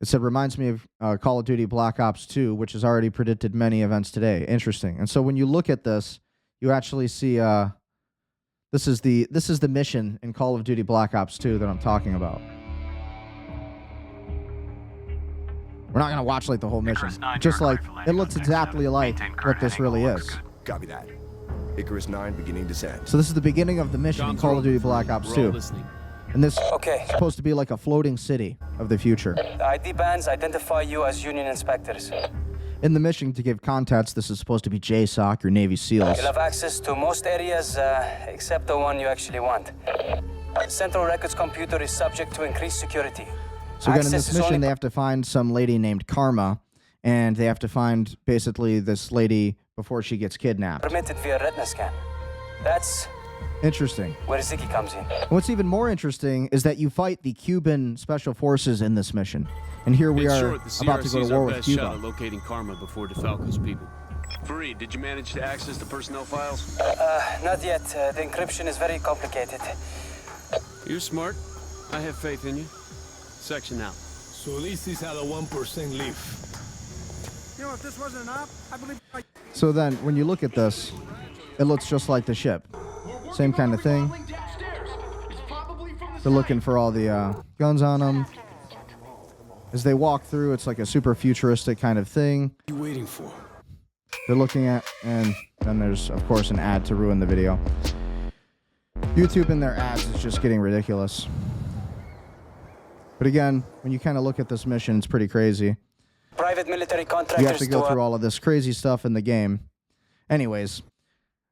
It said, reminds me of Call of Duty Black Ops 2, which has already predicted many events today. Interesting. And so when you look at this, you actually see... This is the mission in Call of Duty Black Ops 2 that I'm talking about. We're not going to watch like the whole mission. Just like, it looks exactly like what this really is. Copy that. Icarus 9 beginning descent. So this is the beginning of the mission in Call of Duty Black Ops 2. And this Okay. is supposed to be like a floating city of the future. The ID bands identify you as Union inspectors. In the mission, to give context, this is supposed to be JSOC, your Navy SEALs. You'll have access to most areas except the one you actually want. Central Records computer is subject to increased security. So again, in Access this is mission, only- they have to find some lady named Karma, and they have to find basically this lady before she gets kidnapped. permitted via retina scan. That's Interesting. where Ziggy comes in. What's even more interesting is that you fight the Cuban special forces in this mission. And here we In are short, the about to go CRC's to war our with best shot Cuba. at locating Karma before DeFalco's people. Fareed, did you manage to access the personnel files? Not yet. The encryption is very complicated. You're smart. I have faith in you. Section out. So this is how the 1% live. You know, if this wasn't enough, I believe... So then, when you look at this, it looks just like the ship. Same kind of thing. They're looking for all the guns on them. As they walk through, it's like a super futuristic kind of thing. What are you waiting for? They're looking at, and then there's, of course, an ad to ruin the video. YouTube and their ads is just getting ridiculous. But again, when you kind of look at this mission, it's pretty crazy. Private military contractors You have to go through all of this crazy stuff in the game. Anyways,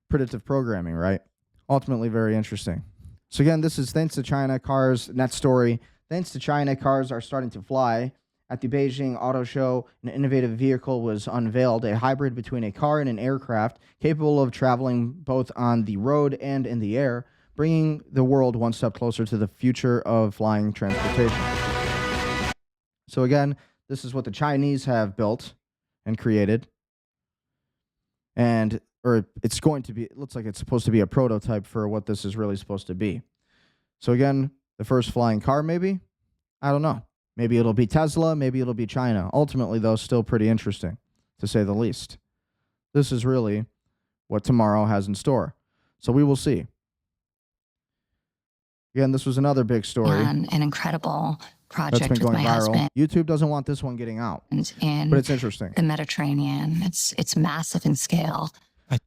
predictive programming, right? Ultimately very interesting. So again, this is thanks to China, cars, net story. Thanks to China, cars are starting to fly. At the Beijing Auto Show, an innovative vehicle was unveiled, a hybrid between a car and an aircraft, capable of traveling both on the road and in the air, bringing the world one step closer to the future of flying transportation. So again, this is what the Chinese have built and created. Or it's going to be, it looks like it's supposed to be a prototype for what this is really supposed to be. So again, the first flying car maybe? I don't know. Maybe it'll be Tesla, maybe it'll be China. Ultimately, though, still pretty interesting, to say the least. This is really what tomorrow has in store. So we will see. Again, this was another big story. An incredible project that's been with going my viral. husband. YouTube doesn't want this one getting out, In but it's interesting. the Mediterranean. It's massive in scale.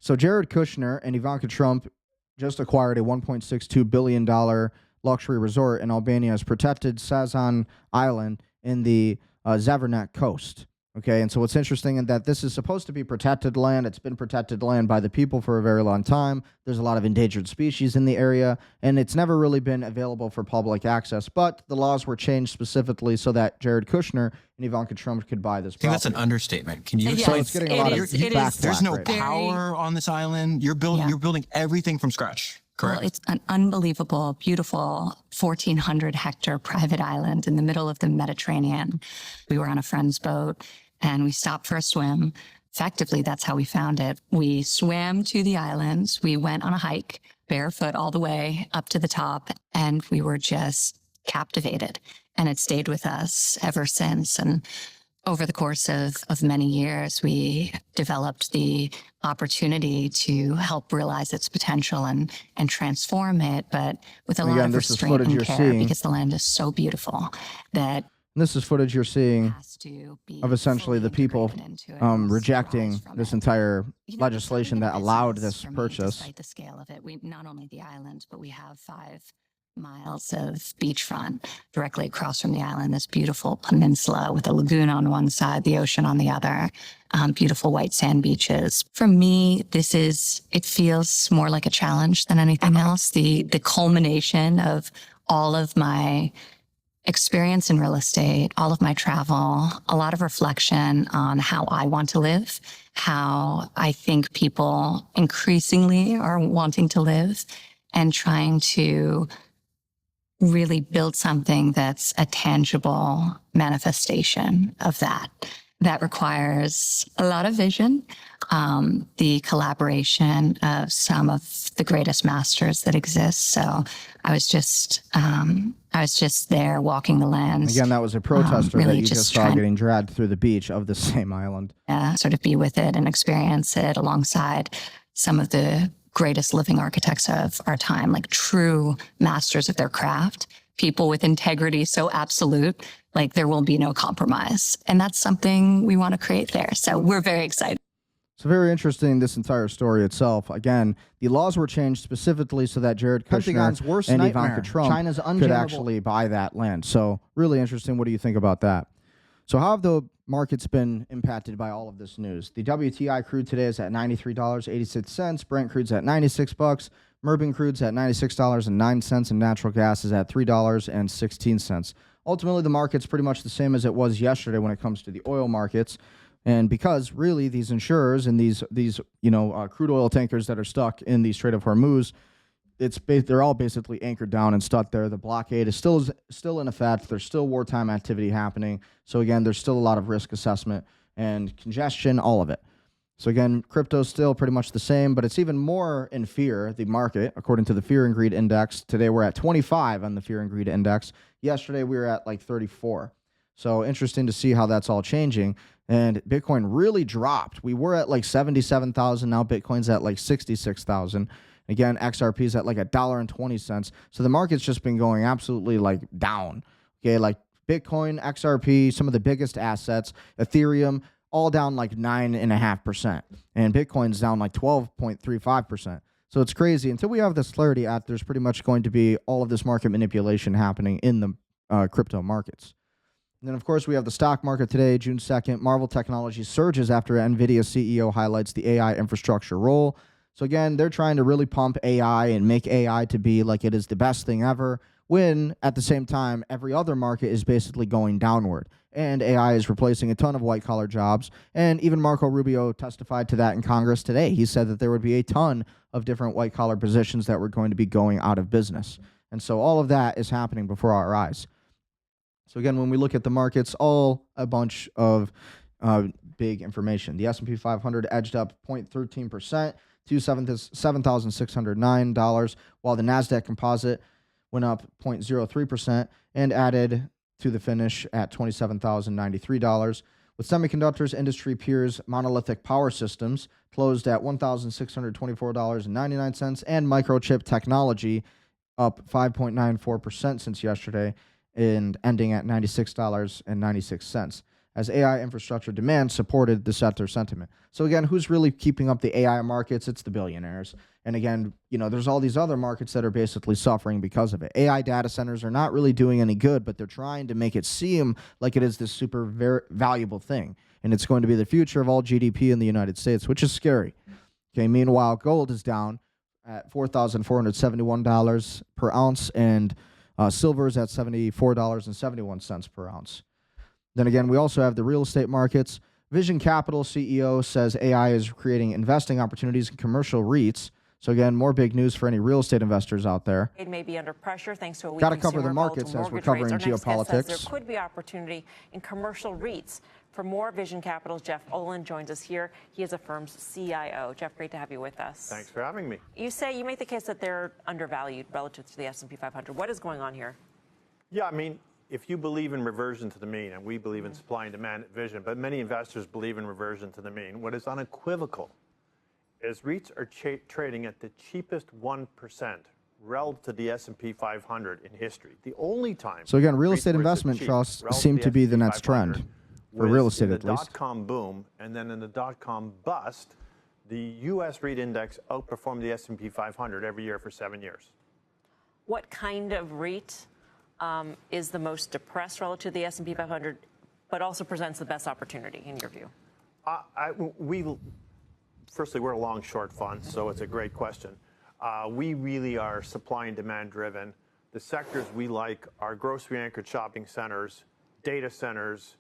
So Jared Kushner and Ivanka Trump just acquired a $1.62 billion luxury resort in Albania's protected Sazan Island in the Zavernak coast. Okay, and so what's interesting is that this is supposed to be protected land. It's been protected land by the people for a very long time. There's a lot of endangered species in the area, and it's never really been available for public access. But the laws were changed specifically so that Jared Kushner and Ivanka Trump could buy this property. I think that's an understatement. Can you Yes, So it's getting a lot of backlash. There's no right now. power on this island. You're building everything from scratch. Correct. Well, it's an unbelievable, beautiful 1,400 hectare private island in the middle of the Mediterranean. We were on a friend's boat and we stopped for a swim. Effectively, that's how we found it. We swam to the islands. We went on a hike, barefoot all the way up to the top, and we were just captivated. And it stayed with us ever since. And over the course of many years, we developed the opportunity to help realize its potential and transform it, but with a lot of this is restraint footage and you're care, seeing. because the land is so beautiful that This is footage you're seeing has to be of essentially the fully people integrated into it and rejecting rise from this it. entire You know, it's legislation really that been a allowed business this for me, purchase. Despite the scale of it, we not only the island, but we have 5 miles of beachfront directly across from the island, this beautiful peninsula with a lagoon on one side, the ocean on the other, beautiful white sand beaches. For me, it feels more like a challenge than anything else. The culmination of all of my experience in real estate, all of my travel, a lot of reflection on how I want to live, how I think people increasingly are wanting to live, and trying to really build something that's a tangible manifestation of that. That requires a lot of vision, the collaboration of some of the greatest masters that exist. So I was just there walking the lands. Again, that was a protester really that you just saw trying getting dragged through the beach of the same island. sort of be with it and experience it alongside some of the greatest living architects of our time, like true masters of their craft, people with integrity so absolute, like there will be no compromise. And that's something we want to create there. So we're very excited. So very interesting, this entire story itself. Again, the laws were changed specifically so that Jared Kushner and Ivanka Trump could actually buy that land. So really interesting. What do you think about that? So how have the markets been impacted by all of this news? The WTI crude today is at $93.86. Brent crude's at $96. Merben crude's at $96.09, and natural gas is at $3.16. Ultimately, the market's pretty much the same as it was yesterday when it comes to the oil markets. And because really these insurers and these crude oil tankers that are stuck in the Strait of Hormuz, they're all basically anchored down and stuck there. The blockade is still in effect. There's still wartime activity happening. So again, there's still a lot of risk assessment and congestion, all of it. So again, crypto's still pretty much the same, but it's even more in fear, the market, according to the Fear and Greed Index. Today we're at 25 on the Fear and Greed Index. Yesterday we were at like 34. So interesting to see how that's all changing. And Bitcoin really dropped. We were at like 77,000. Now Bitcoin's at like 66,000. Again, XRP's at like $1.20. So the market's just been going absolutely like down. Okay, like Bitcoin, XRP, some of the biggest assets, Ethereum, all down like 9.5%. And Bitcoin's down like 12.35%. So it's crazy. Until we have this clarity out, there's pretty much going to be all of this market manipulation happening in the crypto markets. And then, of course, we have the stock market today, June 2nd. Marvel Technologies surges after NVIDIA CEO highlights the AI infrastructure role. So, again, they're trying to really pump AI and make AI to be like it is the best thing ever, when at the same time, every other market is basically going downward. And AI is replacing a ton of white-collar jobs. And even Marco Rubio testified to that in Congress today. He said that there would be a ton of different white-collar positions that were going to be going out of business. And so all of that is happening before our eyes. So again, when we look at the markets, all a bunch of big information. The S&P 500 edged up 0.13% to $7,609, while the NASDAQ composite went up 0.03% and added to the finish at $27,093. With semiconductors industry peers, Monolithic Power Systems closed at $1,624.99, and Microchip Technology up 5.94% since yesterday, and ending at $96.96, as AI infrastructure demand supported the sector sentiment. So again, who's really keeping up the AI markets? It's the billionaires. And again, there's all these other markets that are basically suffering because of it. AI data centers are not really doing any good, but they're trying to make it seem like it is this super valuable thing. And it's going to be the future of all GDP in the United States, which is scary. Okay, meanwhile, gold is down at $4,471 per ounce, and silver is at $74.71 per ounce. Then again, we also have the real estate markets. Vision Capital CEO says AI is creating investing opportunities in commercial REITs. So again, more big news for any real estate investors out there. It may be under pressure thanks to a weak Got to cover the markets as we're covering geopolitics. There could be opportunity in commercial REITs. For more Vision Capital's Jeff Olin joins us here. He is a firm's CIO. Jeff, great to have you with us. Thanks for having me. You make the case that they're undervalued relative to the S&P 500. What is going on here? Yeah, I mean, if you believe in reversion to the mean, and we believe in supply and demand at Vision, but many investors believe in reversion to the mean, what is unequivocal is REITs are trading at the cheapest 1% relative to the S&P 500 in history. The only time. So again, real estate investment trusts seem to be the next trend for real estate, at least. The dot-com boom, and then in the dot-com bust, the U.S. REIT index outperformed the S&P 500 every year for 7 years. What kind of REIT is the most depressed relative to the S&P 500, but also presents the best opportunity in your view? Firstly, we're a long-short fund, so it's a great question. We really are supply and demand driven. The sectors we like are grocery-anchored shopping centers, data centers,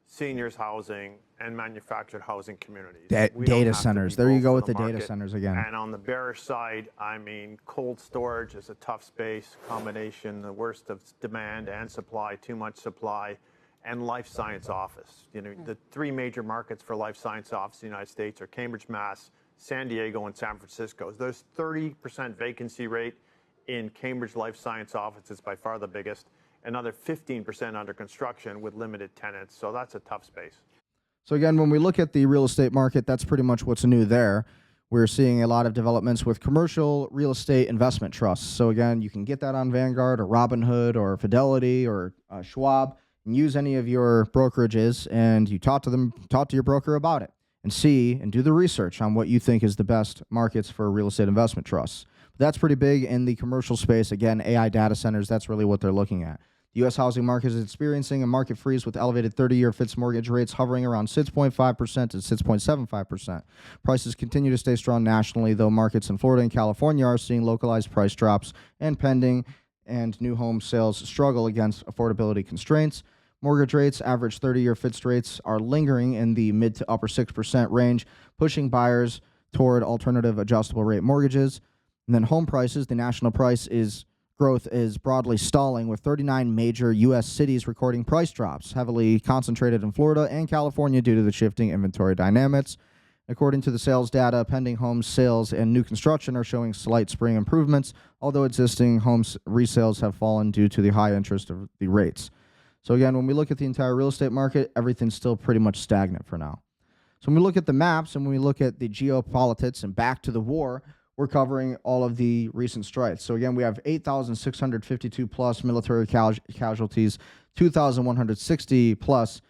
seniors housing, and manufactured housing communities. Data centers. There you go with the data centers again. And on the bearish side, I mean, cold storage is a tough space, combination, the worst of demand and supply, too much supply, and life science office. The three major markets for life science office in the United States are Cambridge, Mass., San Diego, and San Francisco. There's 30% vacancy rate in Cambridge life science office. It's by far the biggest. Another 15% under construction with limited tenants. So that's a tough space. So again, when we look at the real estate market, that's pretty much what's new there. We're seeing a lot of developments with commercial real estate investment trusts. So again, you can get that on Vanguard or Robinhood or Fidelity or Schwab, and use any of your brokerages, and you talk to your broker about it. and see and do the research on what you think is the best markets for real estate investment trusts. That's pretty big in the commercial space. Again, AI data centers, that's really what they're looking at. The U.S. housing market is experiencing a market freeze with elevated 30-year fixed mortgage rates hovering around 6.5% to 6.75%. Prices continue to stay strong nationally, though markets in Florida and California are seeing localized price drops and pending and new home sales struggle against affordability constraints. Mortgage rates, average 30-year fixed rates, are lingering in the mid to upper 6% range, pushing buyers toward alternative adjustable rate mortgages. And then home prices, the national price growth is broadly stalling, with 39 major U.S. cities recording price drops, heavily concentrated in Florida and California due to the shifting inventory dynamics. According to the sales data, pending home sales and new construction are showing slight spring improvements, although existing homes resales have fallen due to the high interest of the rates. So again, when we look at the entire real estate market, everything's still pretty much stagnant for now. So when we look at the maps and when we look at the geopolitics and back to the war, we're covering all of the recent strikes. So again, we have 8,652 plus military casualties, 2,160 plus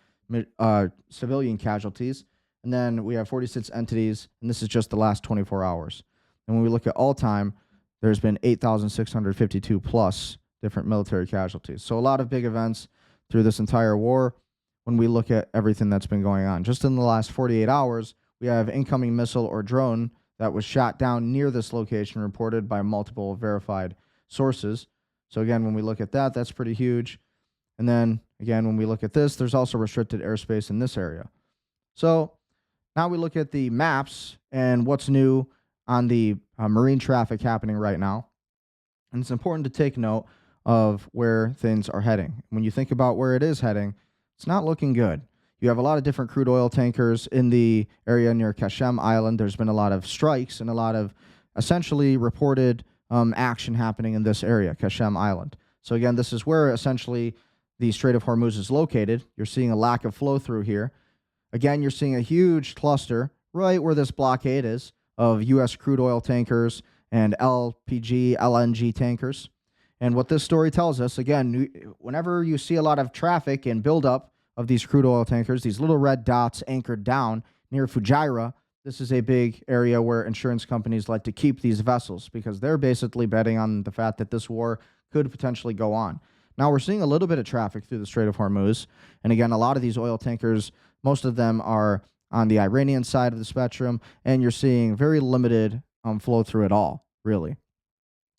civilian casualties, and then we have 46 entities, and this is just the last 24 hours. And when we look at all time, there's been 8,652 plus different military casualties. So a lot of big events through this entire war when we look at everything that's been going on. Just in the last 48 hours, we have incoming missile or drone that was shot down near this location, reported by multiple verified sources. So again, when we look at that, that's pretty huge. And then again, when we look at this, there's also restricted airspace in this area. So now we look at the maps and what's new on the marine traffic happening right now. And it's important to take note of where things are heading. When you think about where it is heading, it's not looking good. You have a lot of different crude oil tankers in the area near Kashem Island. There's been a lot of strikes and a lot of essentially reported action happening in this area, Kashem Island. So again, this is where essentially the Strait of Hormuz is located. You're seeing a lack of flow through here. Again, you're seeing a huge cluster right where this blockade is of U.S. crude oil tankers and LPG, LNG tankers. And what this story tells us, again, whenever you see a lot of traffic and buildup of these crude oil tankers, these little red dots anchored down near Fujairah, this is a big area where insurance companies like to keep these vessels because they're basically betting on the fact that this war could potentially go on. Now, we're seeing a little bit of traffic through the Strait of Hormuz. And again, a lot of these oil tankers, most of them are on the Iranian side of the spectrum, and you're seeing very limited flow through at all, really.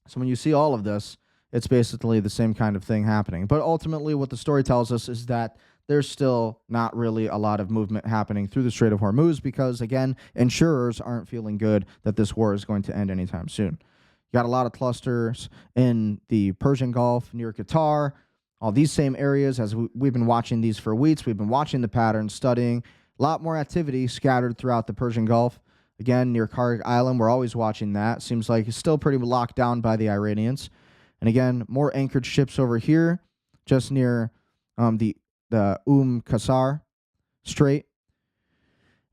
So when you see all of this, it's basically the same kind of thing happening. But ultimately, what the story tells us is that there's still not really a lot of movement happening through the Strait of Hormuz because, again, insurers aren't feeling good that this war is going to end anytime soon. You got a lot of clusters in the Persian Gulf, near Qatar, all these same areas. As we've been watching these for weeks, we've been watching the patterns, studying. A lot more activity scattered throughout the Persian Gulf. Again, near Karg Island, we're always watching that. Seems like it's still pretty locked down by the Iranians. And again, more anchored ships over here, just near the Qasr Strait.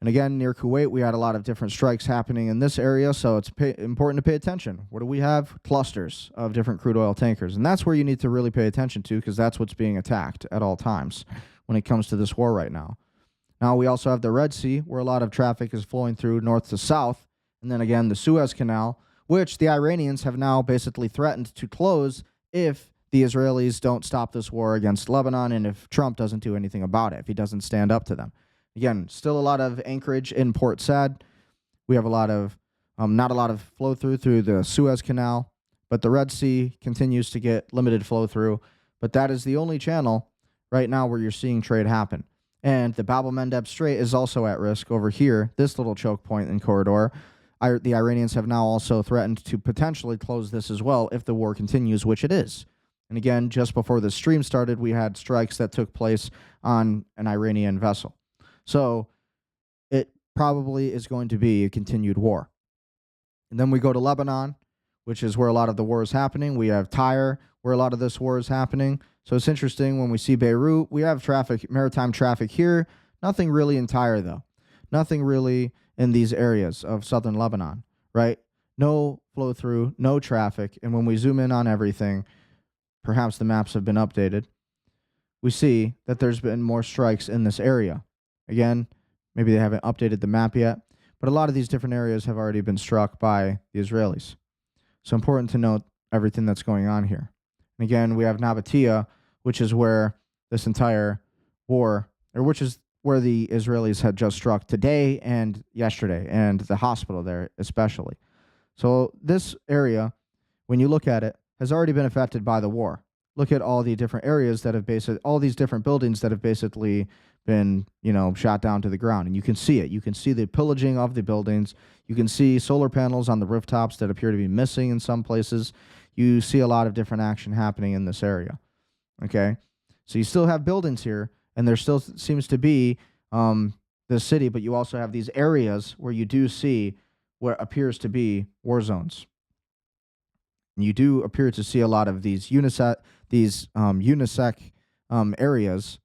And again, near Kuwait, we had a lot of different strikes happening in this area, so it's important to pay attention. What do we have? Clusters of different crude oil tankers. And that's where you need to really pay attention to because that's what's being attacked at all times when it comes to this war right now. Now, we also have the Red Sea, where a lot of traffic is flowing through north to south. And then again, the Suez Canal, which the Iranians have now basically threatened to close if the Israelis don't stop this war against Lebanon and if Trump doesn't do anything about it, if he doesn't stand up to them. Again, still a lot of anchorage in Port Said. We have a lot of, not a lot of flow through the Suez Canal, but the Red Sea continues to get limited flow through. But that is the only channel right now where you're seeing trade happen. And the Bab el-Mandeb Strait is also at risk over here, this little choke point and corridor. The Iranians have now also threatened to potentially close this as well if the war continues, which it is. And again, just before the stream started, we had strikes that took place on an Iranian vessel. So it probably is going to be a continued war. And then we go to Lebanon, which is where a lot of the war is happening. We have Tyre, where a lot of this war is happening. So it's interesting when we see Beirut, we have traffic, maritime traffic here. Nothing really in Tyre, though. Nothing really in these areas of southern Lebanon, right? No flow through, no traffic. And when we zoom in on everything, perhaps the maps have been updated, we see that there's been more strikes in this area. Again, Maybe they haven't updated the map yet, but a lot of these different areas have already been struck by the Israelis. So important to note everything that's going on here. And again, we have Nabatea, which is where this entire war, or which is where the Israelis had just struck today and yesterday, and the hospital there especially. So this area, when you look at it, has already been affected by the war. Look at all the different areas that have all these different buildings that have basically been, shot down to the ground. And you can see it. You can see the pillaging of the buildings. You can see solar panels on the rooftops that appear to be missing in some places. You see a lot of different action happening in this area. Okay? So you still have buildings here, and there still seems to be the city, but you also have these areas where you do see what appears to be war zones. And you do appear to see a lot of these UNISEC areas,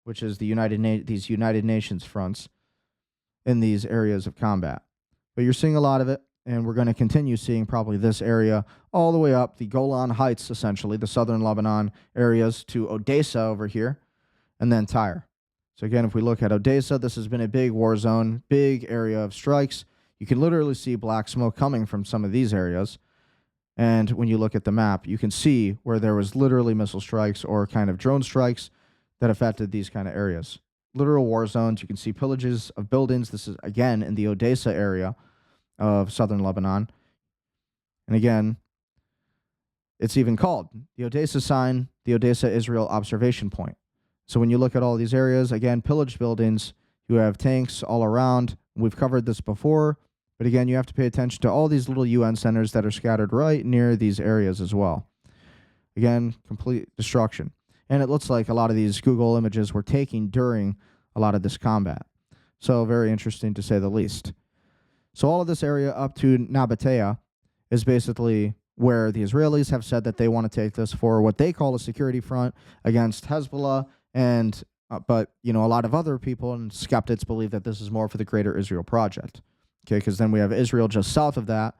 which is the these United Nations fronts in these areas of combat. But you're seeing a lot of it, and we're going to continue seeing probably this area all the way up the Golan Heights, essentially, the southern Lebanon areas, to Odessa over here, and then Tyre. So again, if we look at Odessa, this has been a big war zone, big area of strikes. You can literally see black smoke coming from some of these areas. And when you look at the map, you can see where there was literally missile strikes or kind of drone strikes that affected these kind of areas. Literal war zones. You can see pillages of buildings. This is, again, in the Odessa area of southern Lebanon. And again, it's even called the Odessa sign, the Odessa Israel observation point. So when you look at all these areas, again, pillaged buildings, you have tanks all around. We've covered this before, but again, you have to pay attention to all these little UN centers that are scattered right near these areas as well. Again, complete destruction. And it looks like a lot of these Google images were taken during a lot of this combat. So very interesting to say the least. So all of this area up to Nabatea is basically where the Israelis have said that they want to take this for what they call a security front against Hezbollah, and but a lot of other people and skeptics believe that this is more for the Greater Israel Project. Okay, because then we have Israel just south of that.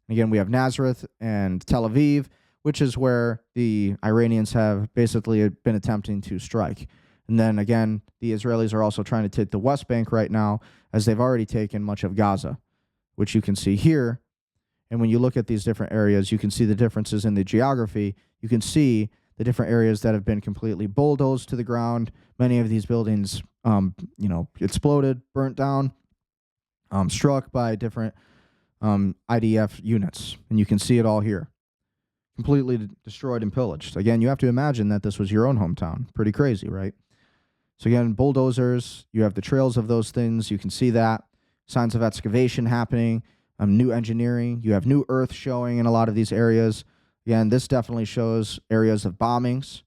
Again, we have Nazareth and Tel Aviv, which is where the Iranians have basically been attempting to strike. And then again, the Israelis are also trying to take the West Bank right now, as they've already taken much of Gaza, which you can see here. And when you look at these different areas, you can see the differences in the geography. You can see the different areas that have been completely bulldozed to the ground. Many of these buildings, exploded, burnt down, struck by different IDF units. And you can see it all here. Completely destroyed and pillaged. Again, you have to imagine that this was your own hometown. Pretty crazy, right? So again, bulldozers, you have the trails of those things. You can see that. Signs of excavation happening, new engineering. You have new earth showing in a lot of these areas. Again, this definitely shows areas of bombings.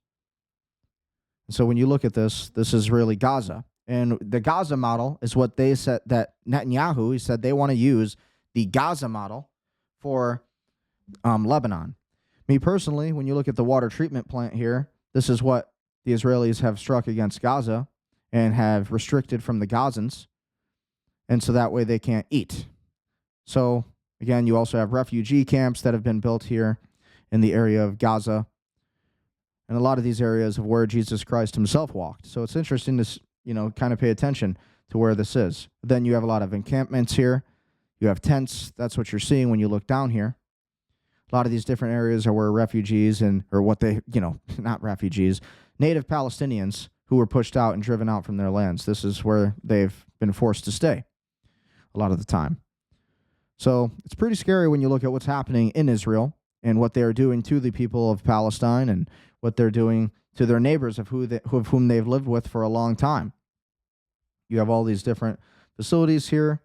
And so when you look at this, this is really Gaza. And the Gaza model is what they said that Netanyahu, he said they want to use the Gaza model for Lebanon. Me personally, when you look at the water treatment plant here, this is what the Israelis have struck against Gaza and have restricted from the Gazans. And so that way they can't eat. So again, you also have refugee camps that have been built here in the area of Gaza, and a lot of these areas of where Jesus Christ himself walked. So it's interesting to, kind of pay attention to where this is. Then you have a lot of encampments here. You have tents. That's what you're seeing when you look down here. A lot of these different areas are where refugees not refugees, native Palestinians who were pushed out and driven out from their lands. This is where they've been forced to stay a lot of the time. So it's pretty scary when you look at what's happening in Israel and what they're doing to the people of Palestine and what they're doing to their neighbors of whom they've lived with for a long time. You have all these different facilities here,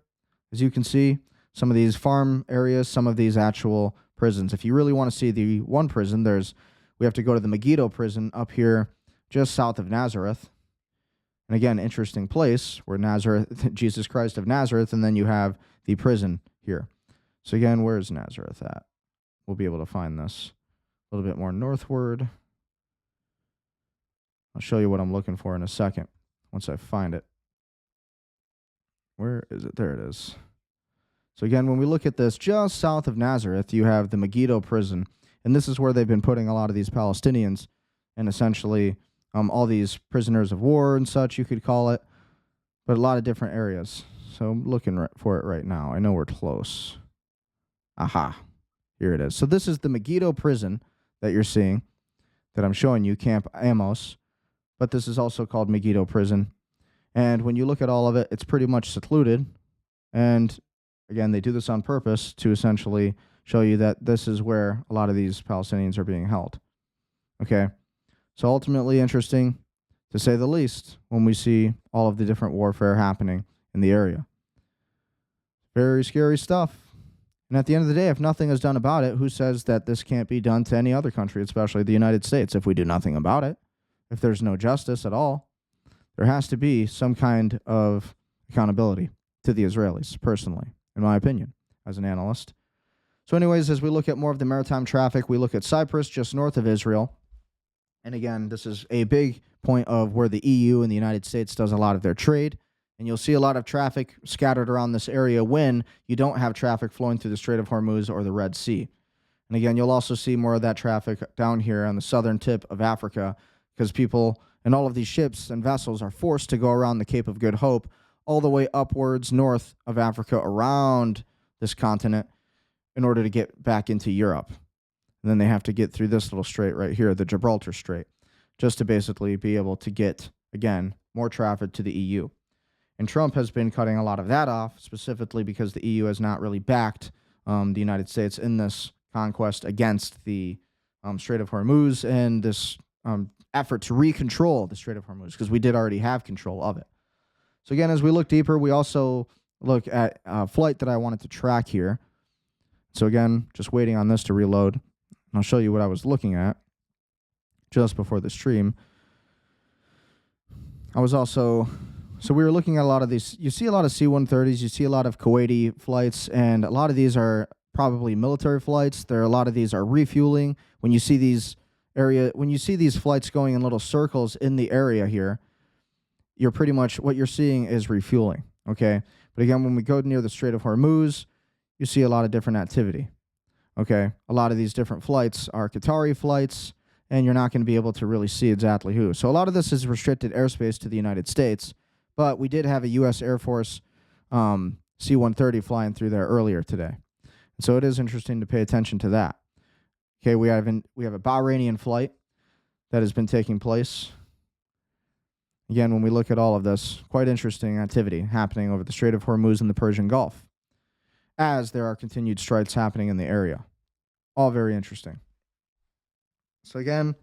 as you can see, some of these farm areas, some of these actual prisons. If you really want to see the one prison, we have to go to the Megiddo prison up here just south of Nazareth. And again, interesting place where Jesus Christ of Nazareth, and then you have the prison here. So again, where's Nazareth at? We'll be able to find this a little bit more northward. I'll show you what I'm looking for in a second once I find it. Where is it? There it is. So again, when we look at this, just south of Nazareth, you have the Megiddo prison. And this is where they've been putting a lot of these Palestinians and essentially all these prisoners of war and such, you could call it, but a lot of different areas. So I'm looking for it right now. I know we're close. Aha. Here it is. So this is the Megiddo prison that you're seeing, that I'm showing you, Camp Amos. But this is also called Megiddo prison. And when you look at all of it, it's pretty much secluded. And again, they do this on purpose to essentially show you that this is where a lot of these Palestinians are being held. Okay? So ultimately interesting, to say the least, when we see all of the different warfare happening in the area. Very scary stuff. And at the end of the day, if nothing is done about it, who says that this can't be done to any other country, especially the United States, if we do nothing about it? If there's no justice at all, there has to be some kind of accountability to the Israelis, personally, in my opinion, as an analyst. So anyways, as we look at more of the maritime traffic, we look at Cyprus, just north of Israel. And again, this is a big point of where the EU and the United States does a lot of their trade. And you'll see a lot of traffic scattered around this area when you don't have traffic flowing through the Strait of Hormuz or the Red Sea. And again, you'll also see more of that traffic down here on the southern tip of Africa, because people and all of these ships and vessels are forced to go around the Cape of Good Hope all the way upwards north of Africa around this continent in order to get back into Europe. And then they have to get through this little strait right here, the Gibraltar Strait, just to basically be able to get, again, more traffic to the EU. And Trump has been cutting a lot of that off, specifically because the EU has not really backed the United States in this conquest against the Strait of Hormuz and this effort to recontrol the Strait of Hormuz, because we did already have control of it. So again, as we look deeper, we also look at a flight that I wanted to track here. So again, just waiting on this to reload. I'll show you what I was looking at just before the stream. I was also... So we were looking at a lot of these. You see a lot of C-130s. You see a lot of Kuwaiti flights, and a lot of these are probably military flights. A lot of these are refueling. When you see these flights going in little circles in the area here, you're pretty much, what you're seeing is refueling, okay? But again, when we go near the Strait of Hormuz, you see a lot of different activity, okay? A lot of these different flights are Qatari flights, and you're not going to be able to really see exactly who. So a lot of this is restricted airspace to the United States. But we did have a U.S. Air Force C-130 flying through there earlier today. And so it is interesting to pay attention to that. Okay, we have a Bahrainian flight that has been taking place. Again, when we look at all of this, quite interesting activity happening over the Strait of Hormuz and the Persian Gulf, as there are continued strikes happening in the area. All very interesting. So again,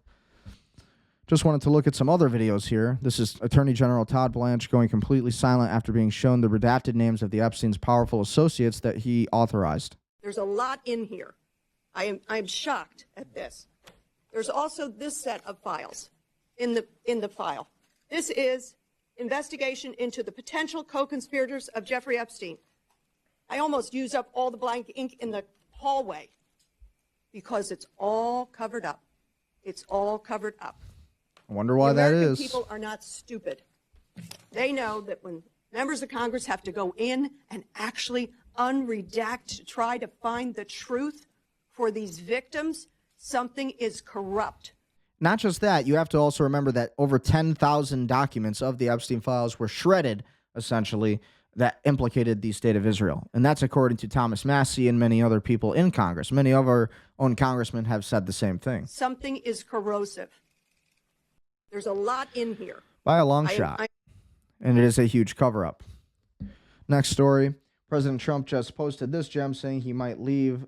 just wanted to look at some other videos here. This is Attorney General Todd Blanch going completely silent after being shown the redacted names of the Epstein's powerful associates that he authorized. There's a lot in here. I am shocked at this. There's also this set of files in the file. This is investigation into the potential co-conspirators of Jeffrey Epstein. I almost used up all the blank ink in the hallway because it's all covered up. It's all covered up. I wonder why that is. People are not stupid. They know that when members of Congress have to go in and actually unredact to try to find the truth for these victims, something is corrupt. Not just that, you have to also remember that over 10,000 documents of the Epstein files were shredded, essentially, that implicated the state of Israel. And that's according to Thomas Massie and many other people in Congress. Many of our own congressmen have said the same thing. Something is corrosive. There's a lot in here. By a long shot. And it is a huge cover-up. Next story. President Trump just posted this gem saying he might leave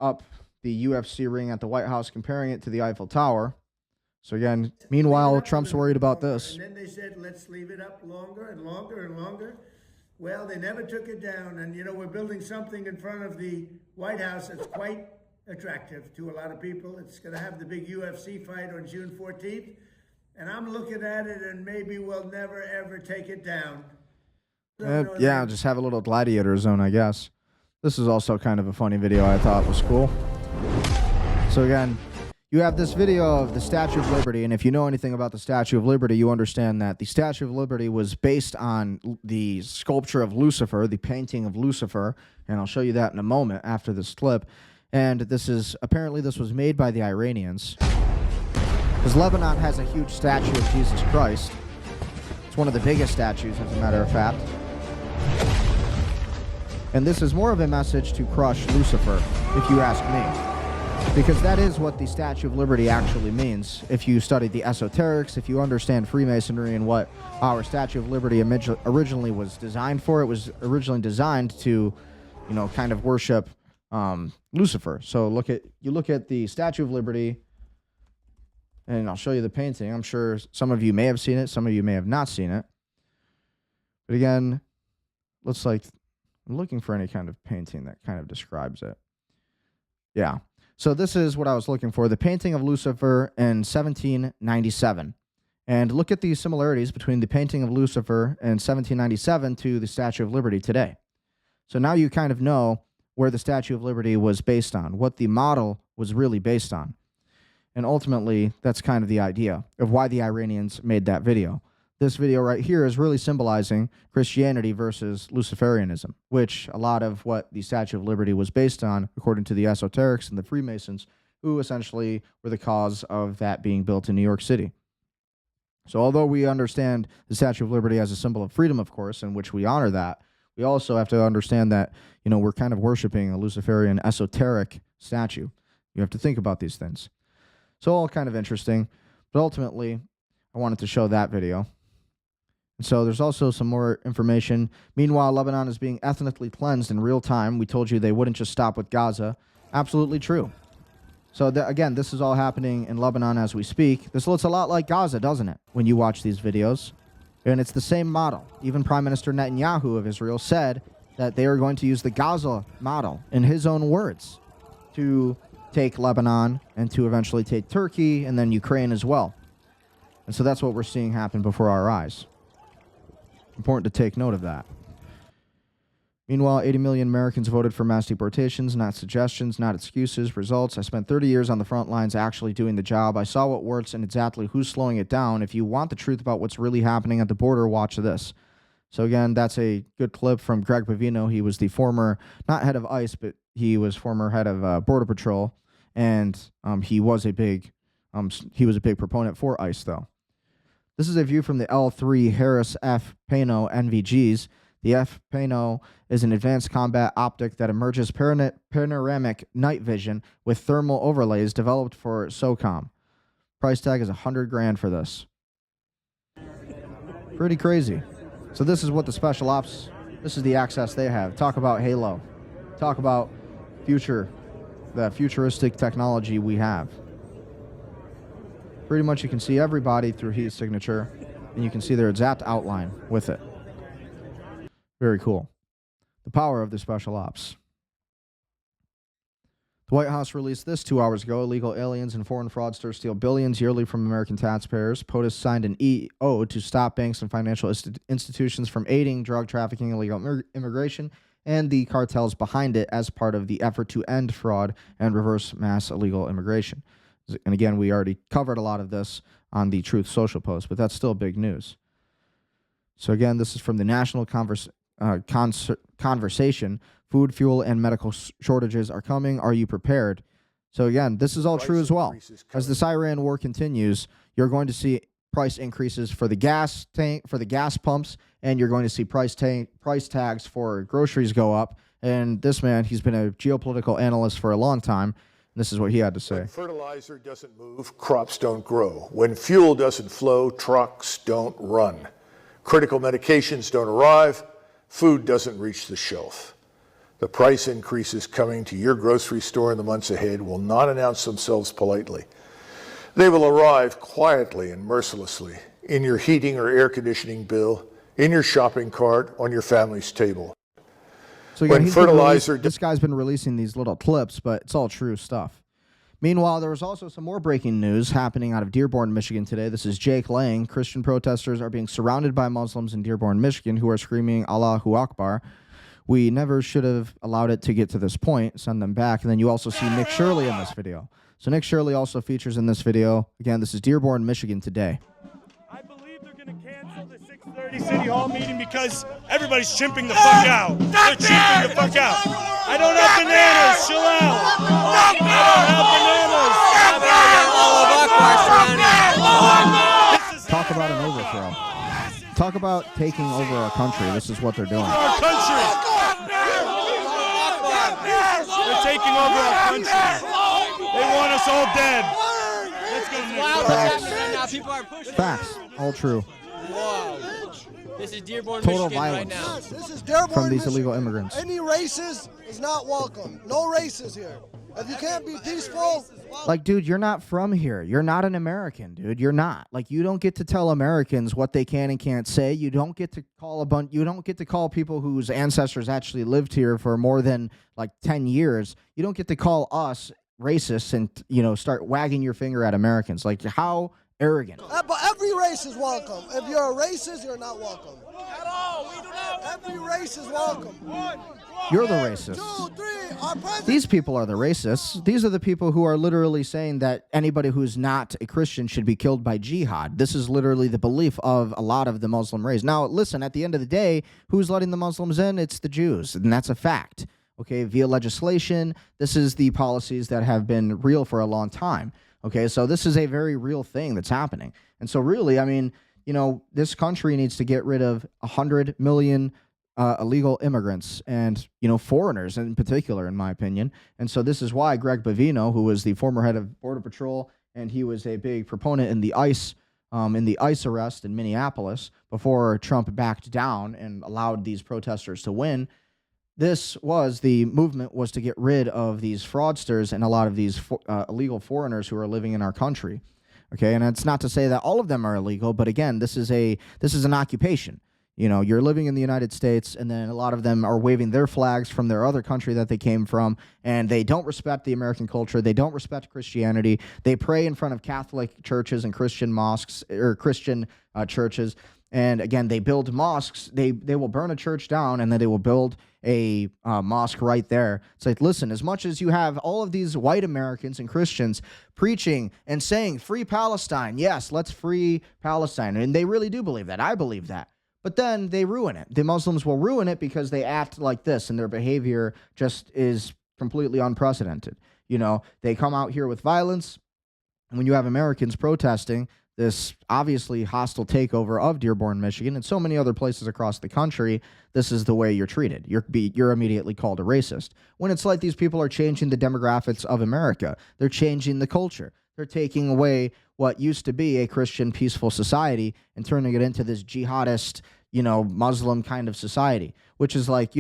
up the UFC ring at the White House, comparing it to the Eiffel Tower. So again, meanwhile, Trump's worried about this. And then they said, let's leave it up longer and longer and longer. Well, they never took it down. And, you know, we're building something in front of the White House that's quite attractive to a lot of people. It's going to have the big UFC fight on June 14th. And I'm looking at it, and maybe we'll never, ever take it down. Yeah, just have a little gladiator zone, I guess. This is also kind of a funny video I thought was cool. So again, you have this video of the Statue of Liberty, and if you know anything about the Statue of Liberty, you understand that the Statue of Liberty was based on the sculpture of Lucifer, the painting of Lucifer, and I'll show you that in a moment after this clip. And this was made by the Iranians. Because Lebanon has a huge statue of Jesus Christ. It's one of the biggest statues, as a matter of fact. And this is more of a message to crush Lucifer, if you ask me. Because that is what the Statue of Liberty actually means. If you study the esoterics, if you understand Freemasonry and what our Statue of Liberty originally was designed for, it was originally designed to, you know, kind of worship Lucifer. So you look at the Statue of Liberty, and I'll show you the painting. I'm sure some of you may have seen it, some of you may have not seen it. But again, looks like I'm looking for any kind of painting that kind of describes it. Yeah. So this is what I was looking for, the painting of Lucifer in 1797. And look at the similarities between the painting of Lucifer in 1797 to the Statue of Liberty today. So now you kind of know where the Statue of Liberty was based on, what the model was really based on. And ultimately, that's kind of the idea of why the Iranians made that video. This video right here is really symbolizing Christianity versus Luciferianism, which a lot of what the Statue of Liberty was based on, according to the Esoterics and the Freemasons, who essentially were the cause of that being built in New York City. So although we understand the Statue of Liberty as a symbol of freedom, of course, in which we honor that, we also have to understand that, you know, we're kind of worshiping a Luciferian esoteric statue. You have to think about these things. So all kind of interesting, but ultimately, I wanted to show that video. And so there's also some more information. Meanwhile, Lebanon is being ethnically cleansed in real time. We told you they wouldn't just stop with Gaza. Absolutely true. So again, this is all happening in Lebanon as we speak. This looks a lot like Gaza, doesn't it, when you watch these videos? And it's the same model. Even Prime Minister Netanyahu of Israel said that they are going to use the Gaza model, in his own words, to take Lebanon and to eventually take Turkey and then Ukraine as well. And so that's what we're seeing happen before our eyes. Important to take note of that. Meanwhile, 80 million Americans voted for mass deportations, not suggestions, not excuses. Results: I spent 30 years on the front lines actually doing the job. I saw what works and exactly who's slowing it down. If you want the truth about what's really happening at the border, watch this. So again, that's a good clip from Greg Bavino. He was the former, not head of ICE, but he was former head of Border Patrol, and he was a big proponent for ICE, though. This is a view from the L3 Harris F. Pano NVGs. The F. Pano is an advanced combat optic that emerges panoramic night vision with thermal overlays developed for SOCOM. Price tag is $100,000 for this. Pretty crazy. So this is what the special ops, this is the access they have. Talk about Halo. Talk about the futuristic technology we have. Pretty much you can see everybody through heat signature, and you can see their exact outline with it. Very cool. The power of the special ops. The White House released this 2 hours ago. Illegal aliens and foreign fraudsters steal billions yearly from American taxpayers. POTUS signed an EO to stop banks and financial institutions from aiding drug trafficking, illegal immigration, and the cartels behind it as part of the effort to end fraud and reverse mass illegal immigration. And again, we already covered a lot of this on the Truth Social post, but that's still big news. So again, this is from the National Conversation. Food, fuel, and medical shortages are coming. Are you prepared? So again, this is all true as well. As this Iran war continues, you're going to see price increases for the gas tank, for the gas pumps, and you're going to see price tags for groceries go up. And this man, he's been a geopolitical analyst for a long time. This is what he had to say. When fertilizer doesn't move, crops don't grow. When fuel doesn't flow, trucks don't run. Critical medications don't arrive. Food doesn't reach the shelf. The price increases coming to your grocery store in the months ahead will not announce themselves politely. They will arrive quietly and mercilessly in your heating or air conditioning bill, in your shopping cart, on your family's table. So again, this guy's been releasing these little clips, but it's all true stuff. Meanwhile, there was also some more breaking news happening out of Dearborn, Michigan today. This is Jake Lang. Christian protesters are being surrounded by Muslims in Dearborn, Michigan, who are screaming Allahu Akbar. We never should have allowed it to get to this point. Send them back. And then you also see Nick Shirley in this video. So Nick Shirley also features in this video. Again, this is Dearborn, Michigan today. I believe they're going to cancel the 6:30 City Hall meeting because everybody's chimping the fuck out. They're chimping the fuck out. I don't have bananas. Chill out. I don't have bananas. Talk about an overthrow. Talk about taking over our country. This is what they're doing. Our country. They're taking over our country. They want us all dead. Let's go to the next Facts. Facts. All true. Wow. This is Dearborn, Total Michigan violence. right now. Yes, this is Dearborn, From these Michigan. illegal immigrants. Any racist is not welcome. No races here. If you can't be peaceful, Like, dude, you're not from here. You're not an American, dude. You're not. Like, you don't get to tell Americans what they can and can't say. You don't get to call you don't get to call people whose ancestors actually lived here for more than like 10 years. You don't get to call us racists and, start wagging your finger at Americans. Like, how arrogant. but every race is welcome. If you're a racist, you're not welcome. At all. We do not. Every race is welcome. You're the racist. 2, 3, our president. These people are the racists. These are the people who are literally saying that anybody who's not a Christian should be killed by jihad. This is literally the belief of a lot of the Muslim race. Now, listen, at the end of the day, who's letting the Muslims in? It's the Jews, and that's a fact. Okay, via legislation, this is the policies that have been real for a long time. Okay, so this is a very real thing that's happening. And so really, I mean, this country needs to get rid of 100 million illegal immigrants and, foreigners in particular, in my opinion. And so this is why Greg Bavino, who was the former head of Border Patrol, and he was a big proponent in the ICE arrest in Minneapolis before Trump backed down and allowed these protesters to win. The movement was to get rid of these fraudsters and a lot of these illegal foreigners who are living in our country. Okay, and it's not to say that all of them are illegal, but again, this is an occupation. You're living in the United States, and then a lot of them are waving their flags from their other country that they came from, and they don't respect the American culture. They don't respect Christianity. They pray in front of Catholic churches and Christian mosques or Christian churches. And again, they build mosques. They will burn a church down, and then they will build a mosque right there. It's like, listen, as much as you have all of these white Americans and Christians preaching and saying, free Palestine, yes, let's free Palestine. And they really do believe that. I believe that. But then they ruin it. The Muslims will ruin it because they act like this, and their behavior just is completely unprecedented. They come out here with violence, and when you have Americans protesting this obviously hostile takeover of Dearborn, Michigan, and so many other places across the country, this is the way you're treated. You're immediately called a racist. When it's like these people are changing the demographics of America. They're changing the culture. They're taking away what used to be a Christian peaceful society and turning it into this jihadist, Muslim kind of society, which is like,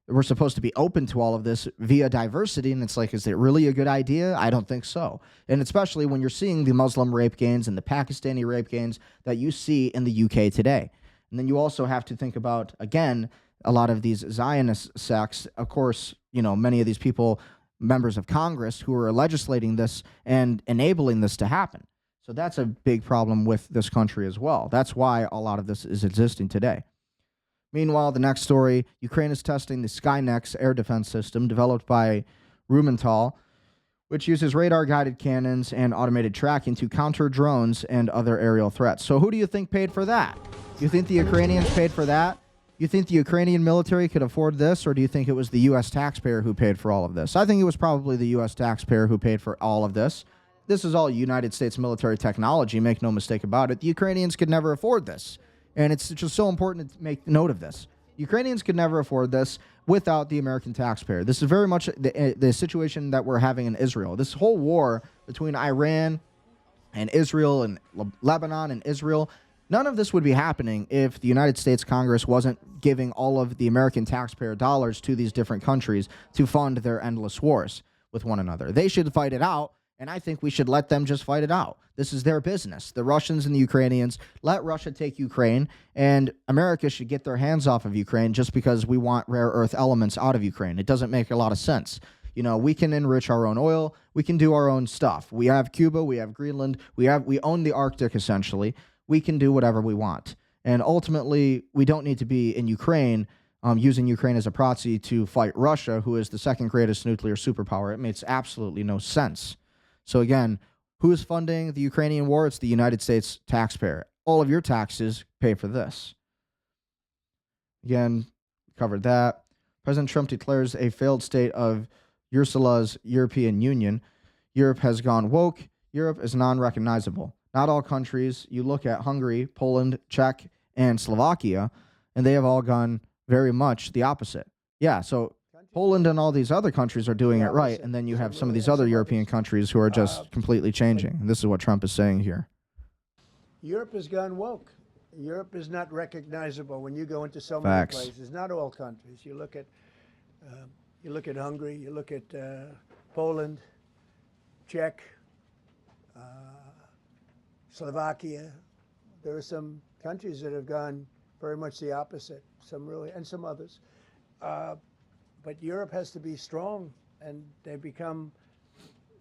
we're supposed to be open to all of this via diversity. And it's like, is it really a good idea? I don't think so. And especially when you're seeing the Muslim rape gangs and the Pakistani rape gangs that you see in the UK today. And then you also have to think about, again, a lot of these Zionist sects. Of course, many of these people, members of Congress who are legislating this and enabling this to happen. So that's a big problem with this country as well. That's why a lot of this is existing today. Meanwhile, the next story, Ukraine is testing the Skynex air defense system developed by Rubio, which uses radar-guided cannons and automated tracking to counter drones and other aerial threats. So who do you think paid for that? You think the Ukrainians paid for that? You think the Ukrainian military could afford this, or do you think it was the U.S. taxpayer who paid for all of this? I think it was probably the U.S. taxpayer who paid for all of this. This is all United States military technology, make no mistake about it. The Ukrainians could never afford this. And it's just so important to make note of this. Ukrainians could never afford this without the American taxpayer. This is very much the situation that we're having in Israel. This whole war between Iran and Israel and Lebanon and Israel, none of this would be happening if the United States Congress wasn't giving all of the American taxpayer dollars to these different countries to fund their endless wars with one another. They should fight it out, and I think we should let them just fight it out. This is their business. The Russians and the Ukrainians, let Russia take Ukraine, and America should get their hands off of Ukraine just because we want rare earth elements out of Ukraine. It doesn't make a lot of sense. We can enrich our own oil. We can do our own stuff. We have Cuba. We have Greenland. We own the Arctic, essentially. We can do whatever we want. And ultimately, we don't need to be in Ukraine using Ukraine as a proxy to fight Russia, who is the second greatest nuclear superpower. It makes absolutely no sense. So again, who is funding the Ukrainian war? It's the United States taxpayer. All of your taxes pay for this. Again, covered that. President Trump declares a failed state of Ursula's European Union. Europe has gone woke. Europe is non-recognizable. Not all countries. You look at Hungary, Poland, Czech, and Slovakia, and they have all gone very much the opposite. Yeah, so Poland and all these other countries are doing it right, and then you have some of these other European countries who are just completely changing. And this is what Trump is saying here. Europe has gone woke. Europe is not recognizable when you go into so many Facts. places. Not all countries. You look at Hungary. You look at Poland, Czech, Slovakia. There are some countries that have gone very much the opposite. Some really, and some others. But Europe has to be strong, and they become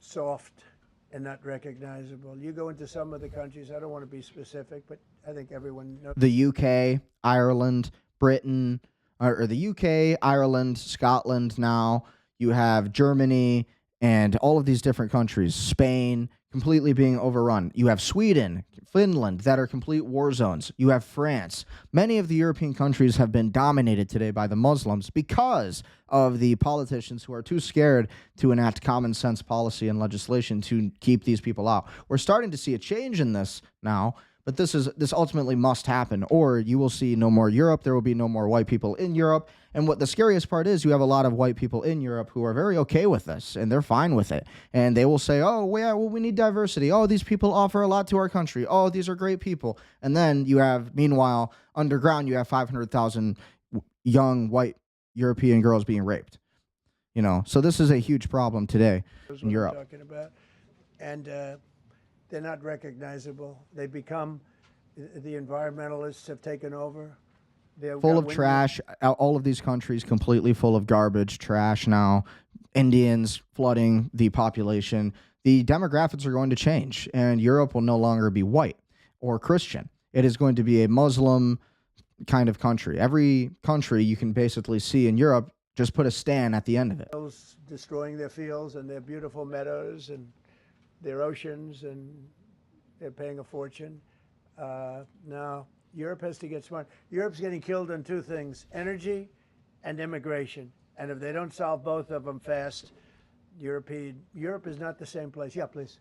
soft and not recognizable. You go into some of the countries, I don't want to be specific, but I think everyone knows. The UK, Ireland, Britain, or the UK, Ireland, Scotland now. You have Germany and all of these different countries, Spain, completely being overrun. You have Sweden, Finland, that are complete war zones. You have France. Many of the European countries have been dominated today by the Muslims because of the politicians who are too scared to enact common sense policy and legislation to keep these people out. We're starting to see a change in this now, but this ultimately must happen, or you will see no more Europe. There will be no more white people in Europe. And what the scariest part is, you have a lot of white people in Europe who are very okay with this, and they're fine with it. And they will say, oh, yeah, well, we need diversity. Oh, these people offer a lot to our country. Oh, these are great people. And then you have, meanwhile, underground, you have 500,000 young white European girls being raped. You know, so this is a huge problem today in Europe. Talking about. And they're not recognizable. They become, the environmentalists have taken over. They're Full of trash. All of these countries completely full of garbage, trash now. Indians flooding the population. The demographics are going to change, and Europe will no longer be white or Christian. It is going to be a Muslim kind of country. Every country you can basically see in Europe just put a stan at the end of it. Destroying their fields and their beautiful meadows and their oceans, and they're paying a fortune. Now, Europe has to get smart. Europe's getting killed on two things, energy and immigration. And if they don't solve both of them fast, Europe is not the same place. Yeah, please.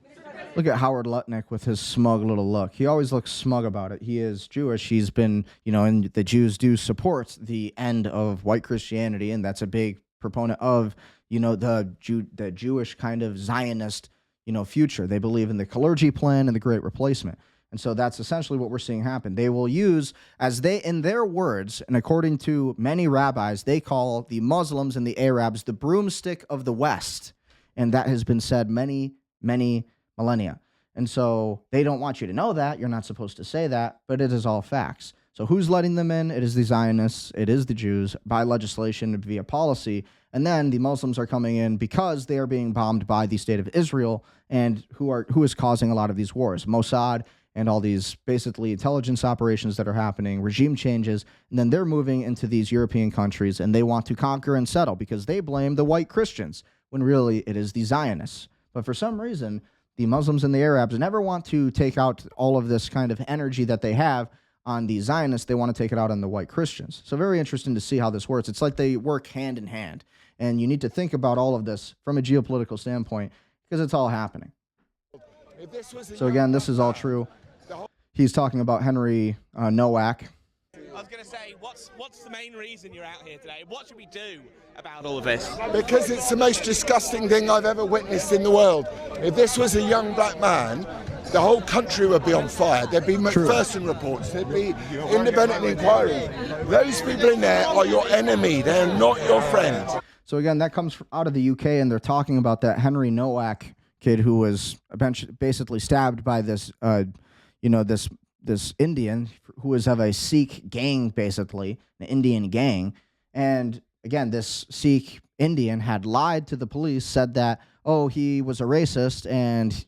Look at Howard Lutnick with his smug little look. He always looks smug about it. He is Jewish. He's been, and the Jews do support the end of white Christianity, and that's a big proponent of, the Jewish kind of Zionist, future. They believe in the clergy plan and the Great Replacement. And so that's essentially what we're seeing happen. They will use, in their words, and according to many rabbis, they call the Muslims and the Arabs the broomstick of the West. And that has been said many, many millennia. And so they don't want you to know that. You're not supposed to say that, but it is all facts. So who's letting them in? It is the Zionists. It is the Jews by legislation via policy. And then the Muslims are coming in because they are being bombed by the state of Israel, and who is causing a lot of these wars. Mossad and all these basically intelligence operations that are happening, regime changes, and then they're moving into these European countries, and they want to conquer and settle because they blame the white Christians, when really it is the Zionists. But for some reason, the Muslims and the Arabs never want to take out all of this kind of energy that they have on the Zionists. They want to take it out on the white Christians. So very interesting to see how this works. It's like they work hand in hand. And you need to think about all of this from a geopolitical standpoint because it's all happening. So again, this is all true. He's talking about Henry Noak. I was going to say, what's the main reason you're out here today? What should we do about all of this? Because it's the most disgusting thing I've ever witnessed in the world. If this was a young black man, the whole country would be on fire. There'd be McPherson reports. There'd be independent inquiries. Those people in there are your enemy. They're not your friend. So again, that comes out of the UK, and they're talking about that Henry Noak kid who was basically stabbed by this, this Indian who is of a Sikh gang, basically, an Indian gang. And again, this Sikh Indian had lied to the police, said that, oh, he was a racist, and,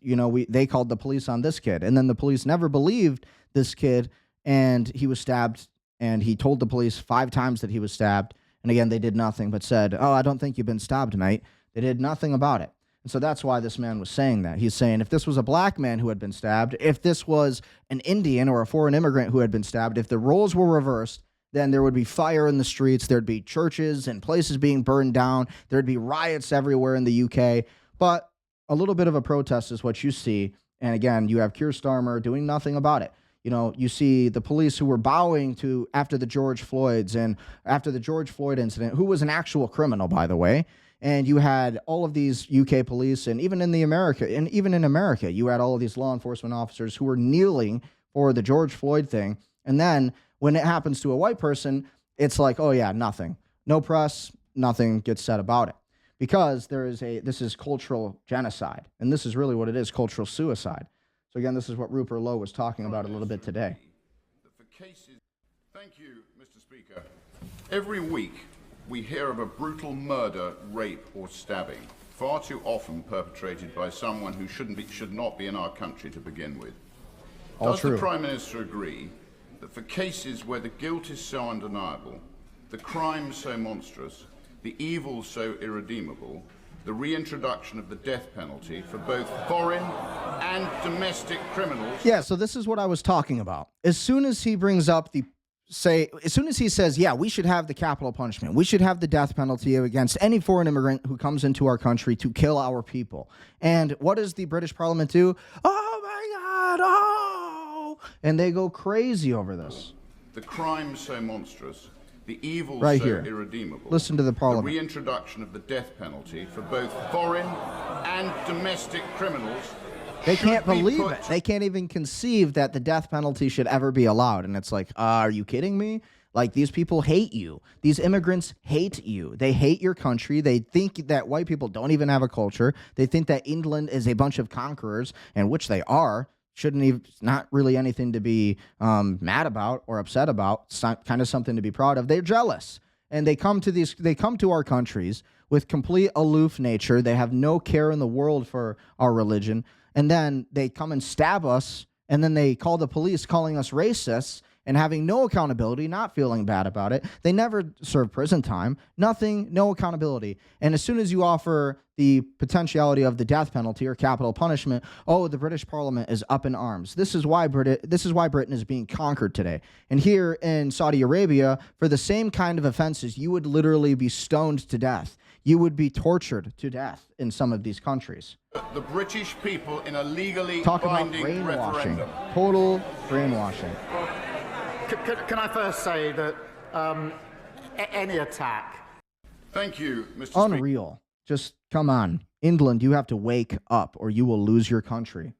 they called the police on this kid. And then the police never believed this kid, and he was stabbed, and he told the police 5 times that he was stabbed. And again, they did nothing but said, oh, I don't think you've been stabbed, mate. They did nothing about it. And so that's why this man was saying that. He's saying if this was a black man who had been stabbed, if this was an Indian or a foreign immigrant who had been stabbed, if the roles were reversed, then there would be fire in the streets. There'd be churches and places being burned down. There'd be riots everywhere in the UK. But a little bit of a protest is what you see. And again, you have Keir Starmer doing nothing about it. You know, you see the police who were bowing to after the George Floyds and after the George Floyd incident, who was an actual criminal, by the way. And you had all of these UK police, and even in America, you had all of these law enforcement officers who were kneeling for the George Floyd thing. And then when it happens to a white person, it's like, oh yeah, nothing. No press, nothing gets said about it. Because this is cultural genocide. And this is really what it is, cultural suicide. So again, this is what Rupert Lowe was talking about a little bit today. Thank you, Mr. Speaker. Every week, we hear of a brutal murder, rape, or stabbing, far too often perpetrated by someone who should not be in our country to begin with. Does the Prime Minister agree that for cases where the guilt is so undeniable, the crime so monstrous, the evil so irredeemable, the reintroduction of the death penalty for both foreign and domestic criminals? Yeah, so this is what I was talking about. As soon as he brings up as soon as he says, yeah, we should have the capital punishment, we should have the death penalty against any foreign immigrant who comes into our country to kill our people. And what does the British Parliament do? Oh my God, oh! And they go crazy over this. The crime so monstrous, the evil right so here. Irredeemable. Listen to the Parliament. The reintroduction of the death penalty for both foreign and domestic criminals. They can't believe it. They can't even conceive that the death penalty should ever be allowed. And it's like, are you kidding me? Like, these people hate you. These immigrants hate you. They hate your country. They think that white people don't even have a culture. They think that England is a bunch of conquerors, and which they are. Shouldn't even, not really anything to be mad about or upset about. It's not kind of something to be proud of. They're jealous. And they come to our countries with complete aloof nature. They have no care in the world for our religion. And then they come and stab us, and then they call the police, calling us racists and having no accountability, not feeling bad about it. They never serve prison time, nothing, no accountability. And as soon as you offer the potentiality of the death penalty or capital punishment, oh, the British Parliament is up in arms. This is why Britain is being conquered today. And here in Saudi Arabia, for the same kind of offenses, you would literally be stoned to death. You would be tortured to death in some of these countries. The British people in a legally Talk about binding brainwashing. referendum. Total brainwashing. Can I first say that any attack... Thank you, Mr. Unreal. Just come on. England, you have to wake up or you will lose your country.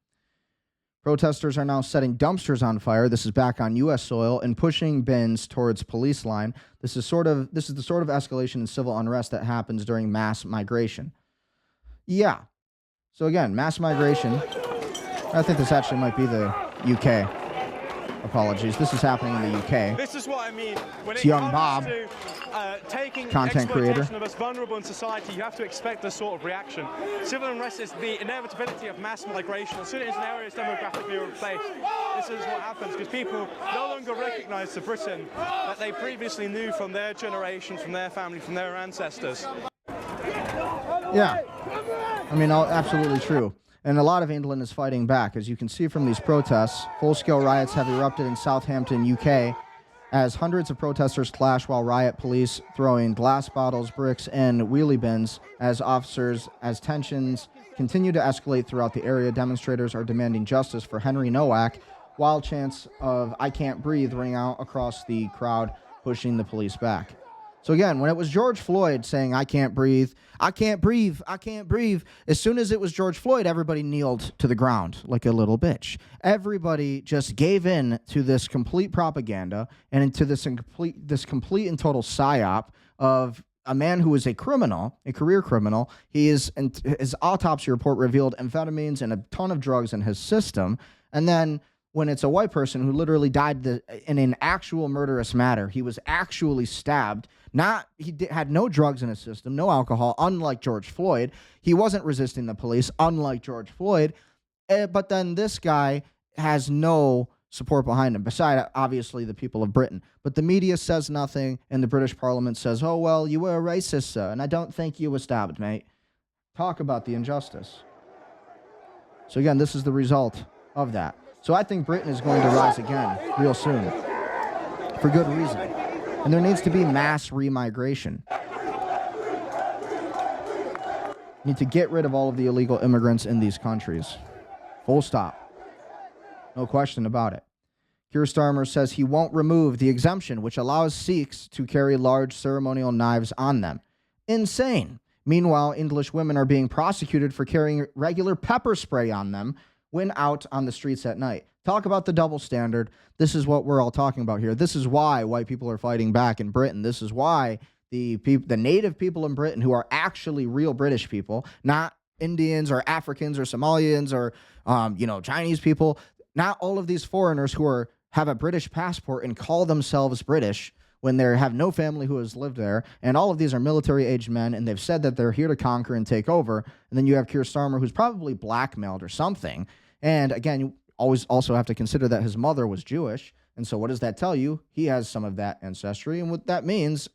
Protesters are now setting dumpsters on fire. This is back on U.S. soil and pushing bins towards police line. This is the sort of escalation in civil unrest that happens during mass migration. Yeah. So again, mass migration. I think this actually might be the UK. Apologies. This is happening in the UK. This is what I mean. When It's it young comes Bob, to taking content creator. exploitation of us vulnerable in society, you have to expect this sort of reaction. Civil unrest is the inevitability of mass migration. As soon as an area is demographically replaced, this is what happens because people no longer recognize the Britain that they previously knew from their generation, from their family, from their ancestors. Yeah. I mean, absolutely true. And a lot of England is fighting back. As you can see from these protests, full-scale riots have erupted in Southampton, UK, as hundreds of protesters clash while riot police throwing glass bottles, bricks, and wheelie bins as tensions continue to escalate throughout the area. Demonstrators are demanding justice for Henry Noak, while chants of "I can't breathe" ring out across the crowd, pushing the police back. So again, when it was George Floyd saying, "I can't breathe, I can't breathe, I can't breathe," as soon as it was George Floyd, everybody kneeled to the ground like a little bitch. Everybody just gave in to this complete propaganda and into this complete and total psyop of a man who is a criminal, a career criminal. His autopsy report revealed amphetamines and a ton of drugs in his system. And then when it's a white person who literally died in an actual murderous manner, he was actually stabbed. Had no drugs in his system, no alcohol, unlike George Floyd. He wasn't resisting the police, unlike George Floyd. But then this guy has no support behind him, beside obviously the people of Britain. But the media says nothing, and the British Parliament says, "Oh, well, you were a racist, sir, and I don't think you were stabbed, mate." Talk about the injustice. So again, this is the result of that. So I think Britain is going to rise again real soon, for good reason. And there needs to be mass remigration. You need to get rid of all of the illegal immigrants in these countries. Full stop. No question about it. Keir Starmer says he won't remove the exemption which allows Sikhs to carry large ceremonial knives on them. Insane. Meanwhile, English women are being prosecuted for carrying regular pepper spray on them when out on the streets at night. Talk about the double standard. This is what we're all talking about here. This is why white people are fighting back in Britain. This is why the native people in Britain, who are actually real British people, not Indians or Africans or Somalians or Chinese people, not all of these foreigners who have a British passport and call themselves British when they have no family who has lived there, and all of these are military-aged men, and they've said that they're here to conquer and take over. And then you have Keir Starmer, who's probably blackmailed or something. And again, you always also have to consider that his mother was Jewish. And so what does that tell you? He has some of that ancestry. And what that means,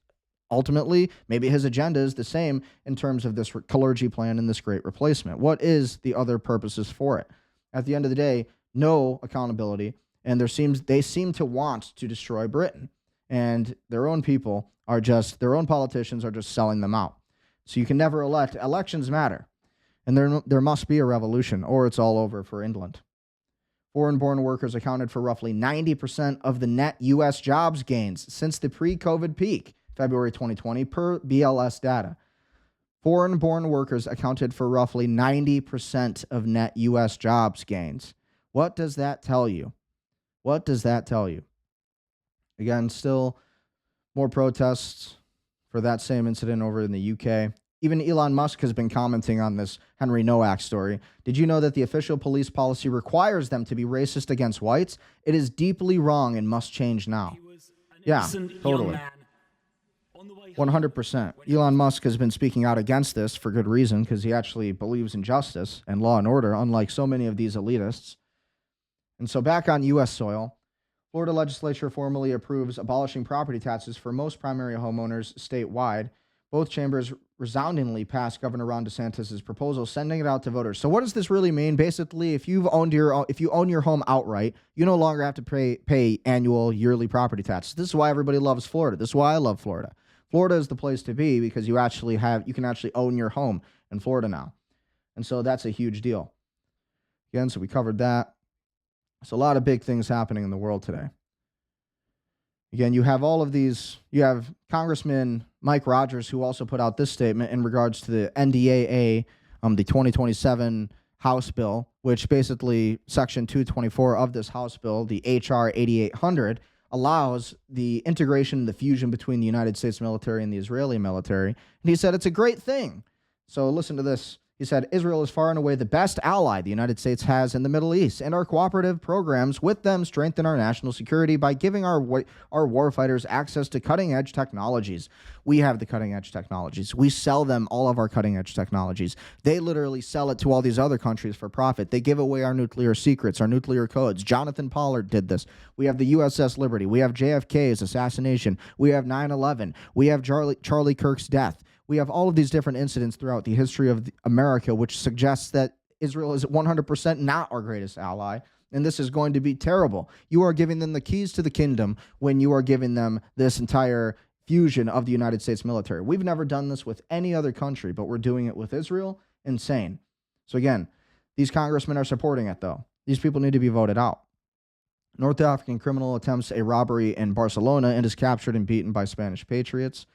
ultimately, maybe his agenda is the same in terms of this clergy plan and this great replacement. What is the other purposes for it? At the end of the day, no accountability. And they seem to want to destroy Britain. And their own people are their own politicians are just selling them out. So you can never elect. Elections matter. And there must be a revolution, or it's all over for England. Foreign-born workers accounted for roughly 90% of the net U.S. jobs gains since the pre-COVID peak, February 2020, per BLS data. Foreign-born workers accounted for roughly 90% of net U.S. jobs gains. What does that tell you? What does that tell you? Again, still more protests for that same incident over in the UK. Even Elon Musk has been commenting on this Henry Noak story. Did you know that the official police policy requires them to be racist against whites? It is deeply wrong and must change now. Yeah, totally. 100%. Elon Musk has been speaking out against this for good reason, because he actually believes in justice and law and order, unlike so many of these elitists. And so back on U.S. soil, Florida legislature formally approves abolishing property taxes for most primary homeowners statewide. Both chambers resoundingly passed Governor Ron DeSantis' proposal, sending it out to voters. So what does this really mean? Basically, if you own your home outright, you no longer have to pay annual, yearly property taxes. This is why everybody loves Florida. This is why I love Florida. Florida is the place to be because you can actually own your home in Florida now. And so that's a huge deal. Again, so we covered that. So a lot of big things happening in the world today. Again, you have all of these. You have Congressman Mike Rogers, who also put out this statement in regards to the NDAA, the 2027 House bill, which basically Section 224 of this House bill, the HR 8800, allows the integration, the fusion between the United States military and the Israeli military. And he said it's a great thing. So listen to this. He said, Israel is far and away the best ally the United States has in the Middle East, and our cooperative programs with them strengthen our national security by giving our warfighters access to cutting-edge technologies. We have the cutting-edge technologies. We sell them all of our cutting-edge technologies. They literally sell it to all these other countries for profit. They give away our nuclear secrets, our nuclear codes. Jonathan Pollard did this. We have the USS Liberty. We have JFK's assassination. We have 9/11. We have Charlie Kirk's death. We have all of these different incidents throughout the history of America, which suggests that Israel is 100% not our greatest ally, and this is going to be terrible. You are giving them the keys to the kingdom when you are giving them this entire fusion of the United States military. We've never done this with any other country, but we're doing it with Israel. Insane. So again, these congressmen are supporting it, though. These people need to be voted out. North African criminal attempts a robbery in Barcelona and is captured and beaten by Spanish patriots.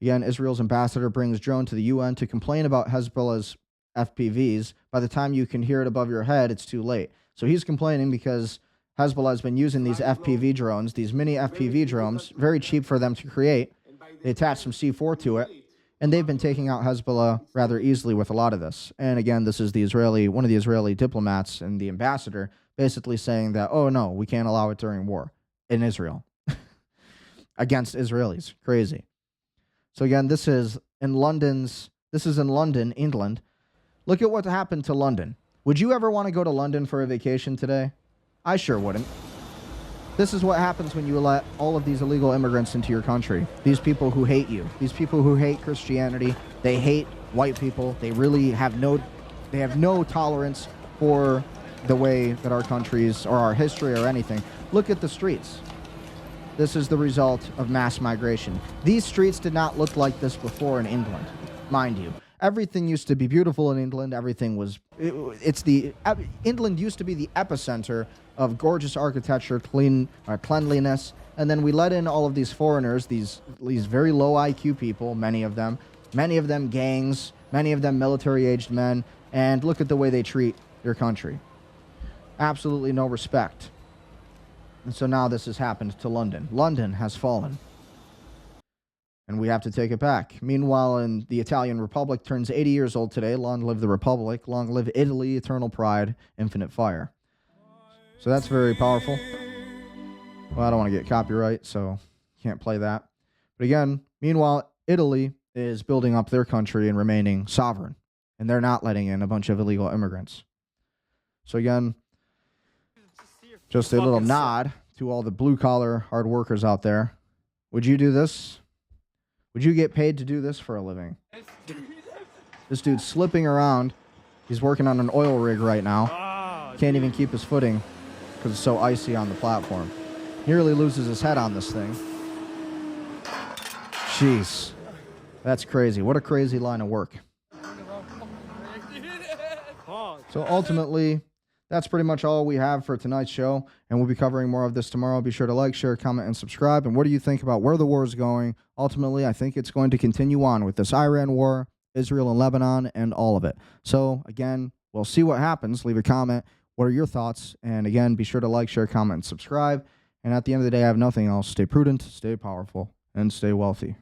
Again, Israel's ambassador brings drone to the UN to complain about Hezbollah's FPVs. By the time you can hear it above your head, it's too late. So he's complaining because Hezbollah has been using these FPV drones, these mini FPV drones, very cheap for them to create. They attach some C4 to it, and they've been taking out Hezbollah rather easily with a lot of this. And again, this is one of the Israeli diplomats and the ambassador basically saying that, oh no, we can't allow it during war in Israel against Israelis. Crazy. So again, this is in London, England. Look at what happened to London. Would you ever want to go to London for a vacation today? I sure wouldn't. This is what happens when you let all of these illegal immigrants into your country. These people who hate you. These people who hate Christianity. They hate white people. They really have no tolerance for the way that our countries or our history or anything. Look at the streets. This is the result of mass migration. These streets did not look like this before in England, mind you. Everything used to be beautiful in England. Everything was England used to be the epicenter of gorgeous architecture, cleanliness, and then we let in all of these foreigners, these very low IQ people, many of them gangs, many of them military-aged men, and look at the way they treat your country. Absolutely no respect. And so now this has happened to London. London has fallen. And we have to take it back. Meanwhile, in the Italian Republic turns 80 years old today. Long live the Republic. Long live Italy, eternal pride, infinite fire. So that's very powerful. Well, I don't want to get copyright, so can't play that. But again, meanwhile, Italy is building up their country and remaining sovereign. And they're not letting in a bunch of illegal immigrants. So again, just a little nod to all the blue-collar hard workers out there. Would you do this? Would you get paid to do this for a living? This dude's slipping around. He's working on an oil rig right now. Can't even keep his footing because it's so icy on the platform. Nearly loses his head on this thing. Jeez. That's crazy. What a crazy line of work. So ultimately, that's pretty much all we have for tonight's show, and we'll be covering more of this tomorrow. Be sure to like, share, comment, and subscribe. And what do you think about where the war is going? Ultimately, I think it's going to continue on with this Iran war, Israel and Lebanon, and all of it. So, again, we'll see what happens. Leave a comment. What are your thoughts? And, again, be sure to like, share, comment, and subscribe. And at the end of the day, I have nothing else. Stay prudent, stay powerful, and stay wealthy.